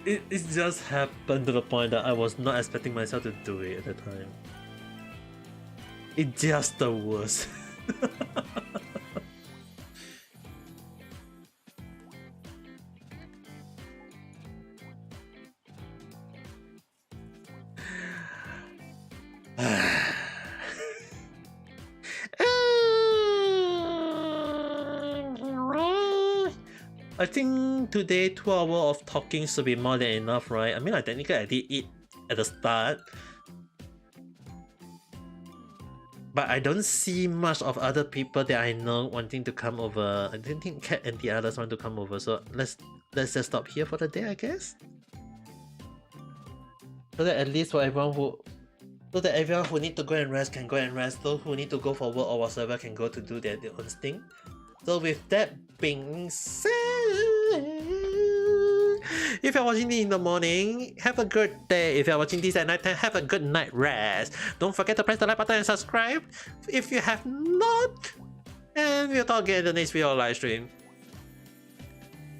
It just happened to the point that I was not expecting myself to do it at the time. It's just the worst. I think today 2 hours of talking should be more than enough, right? I mean, technically I did it at the start, but I don't see much of other people that I know wanting to come over. I didn't think Cat and the others want to come over, so let's just stop here for the day, I guess. So that at least for everyone who need to go and rest can go and rest. Those who need to go for work or whatsoever can go to do their own thing. So with that being said, if you're watching this in the morning, have a good day. If you're watching this at night time, have a good night rest. Don't forget to press the like button and subscribe if you have not. And we'll talk again in the next video or live stream.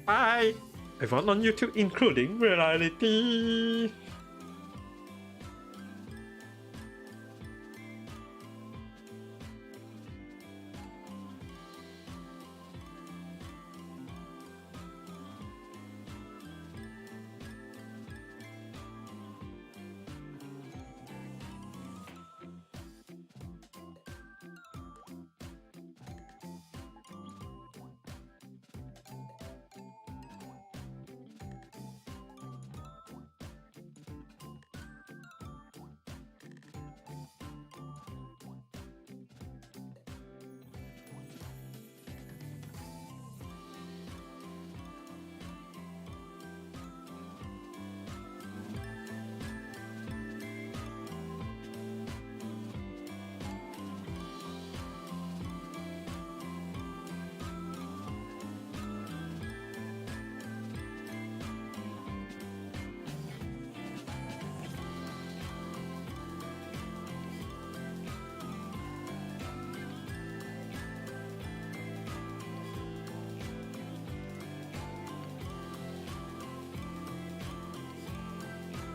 Bye! Everyone on YouTube, including Reality.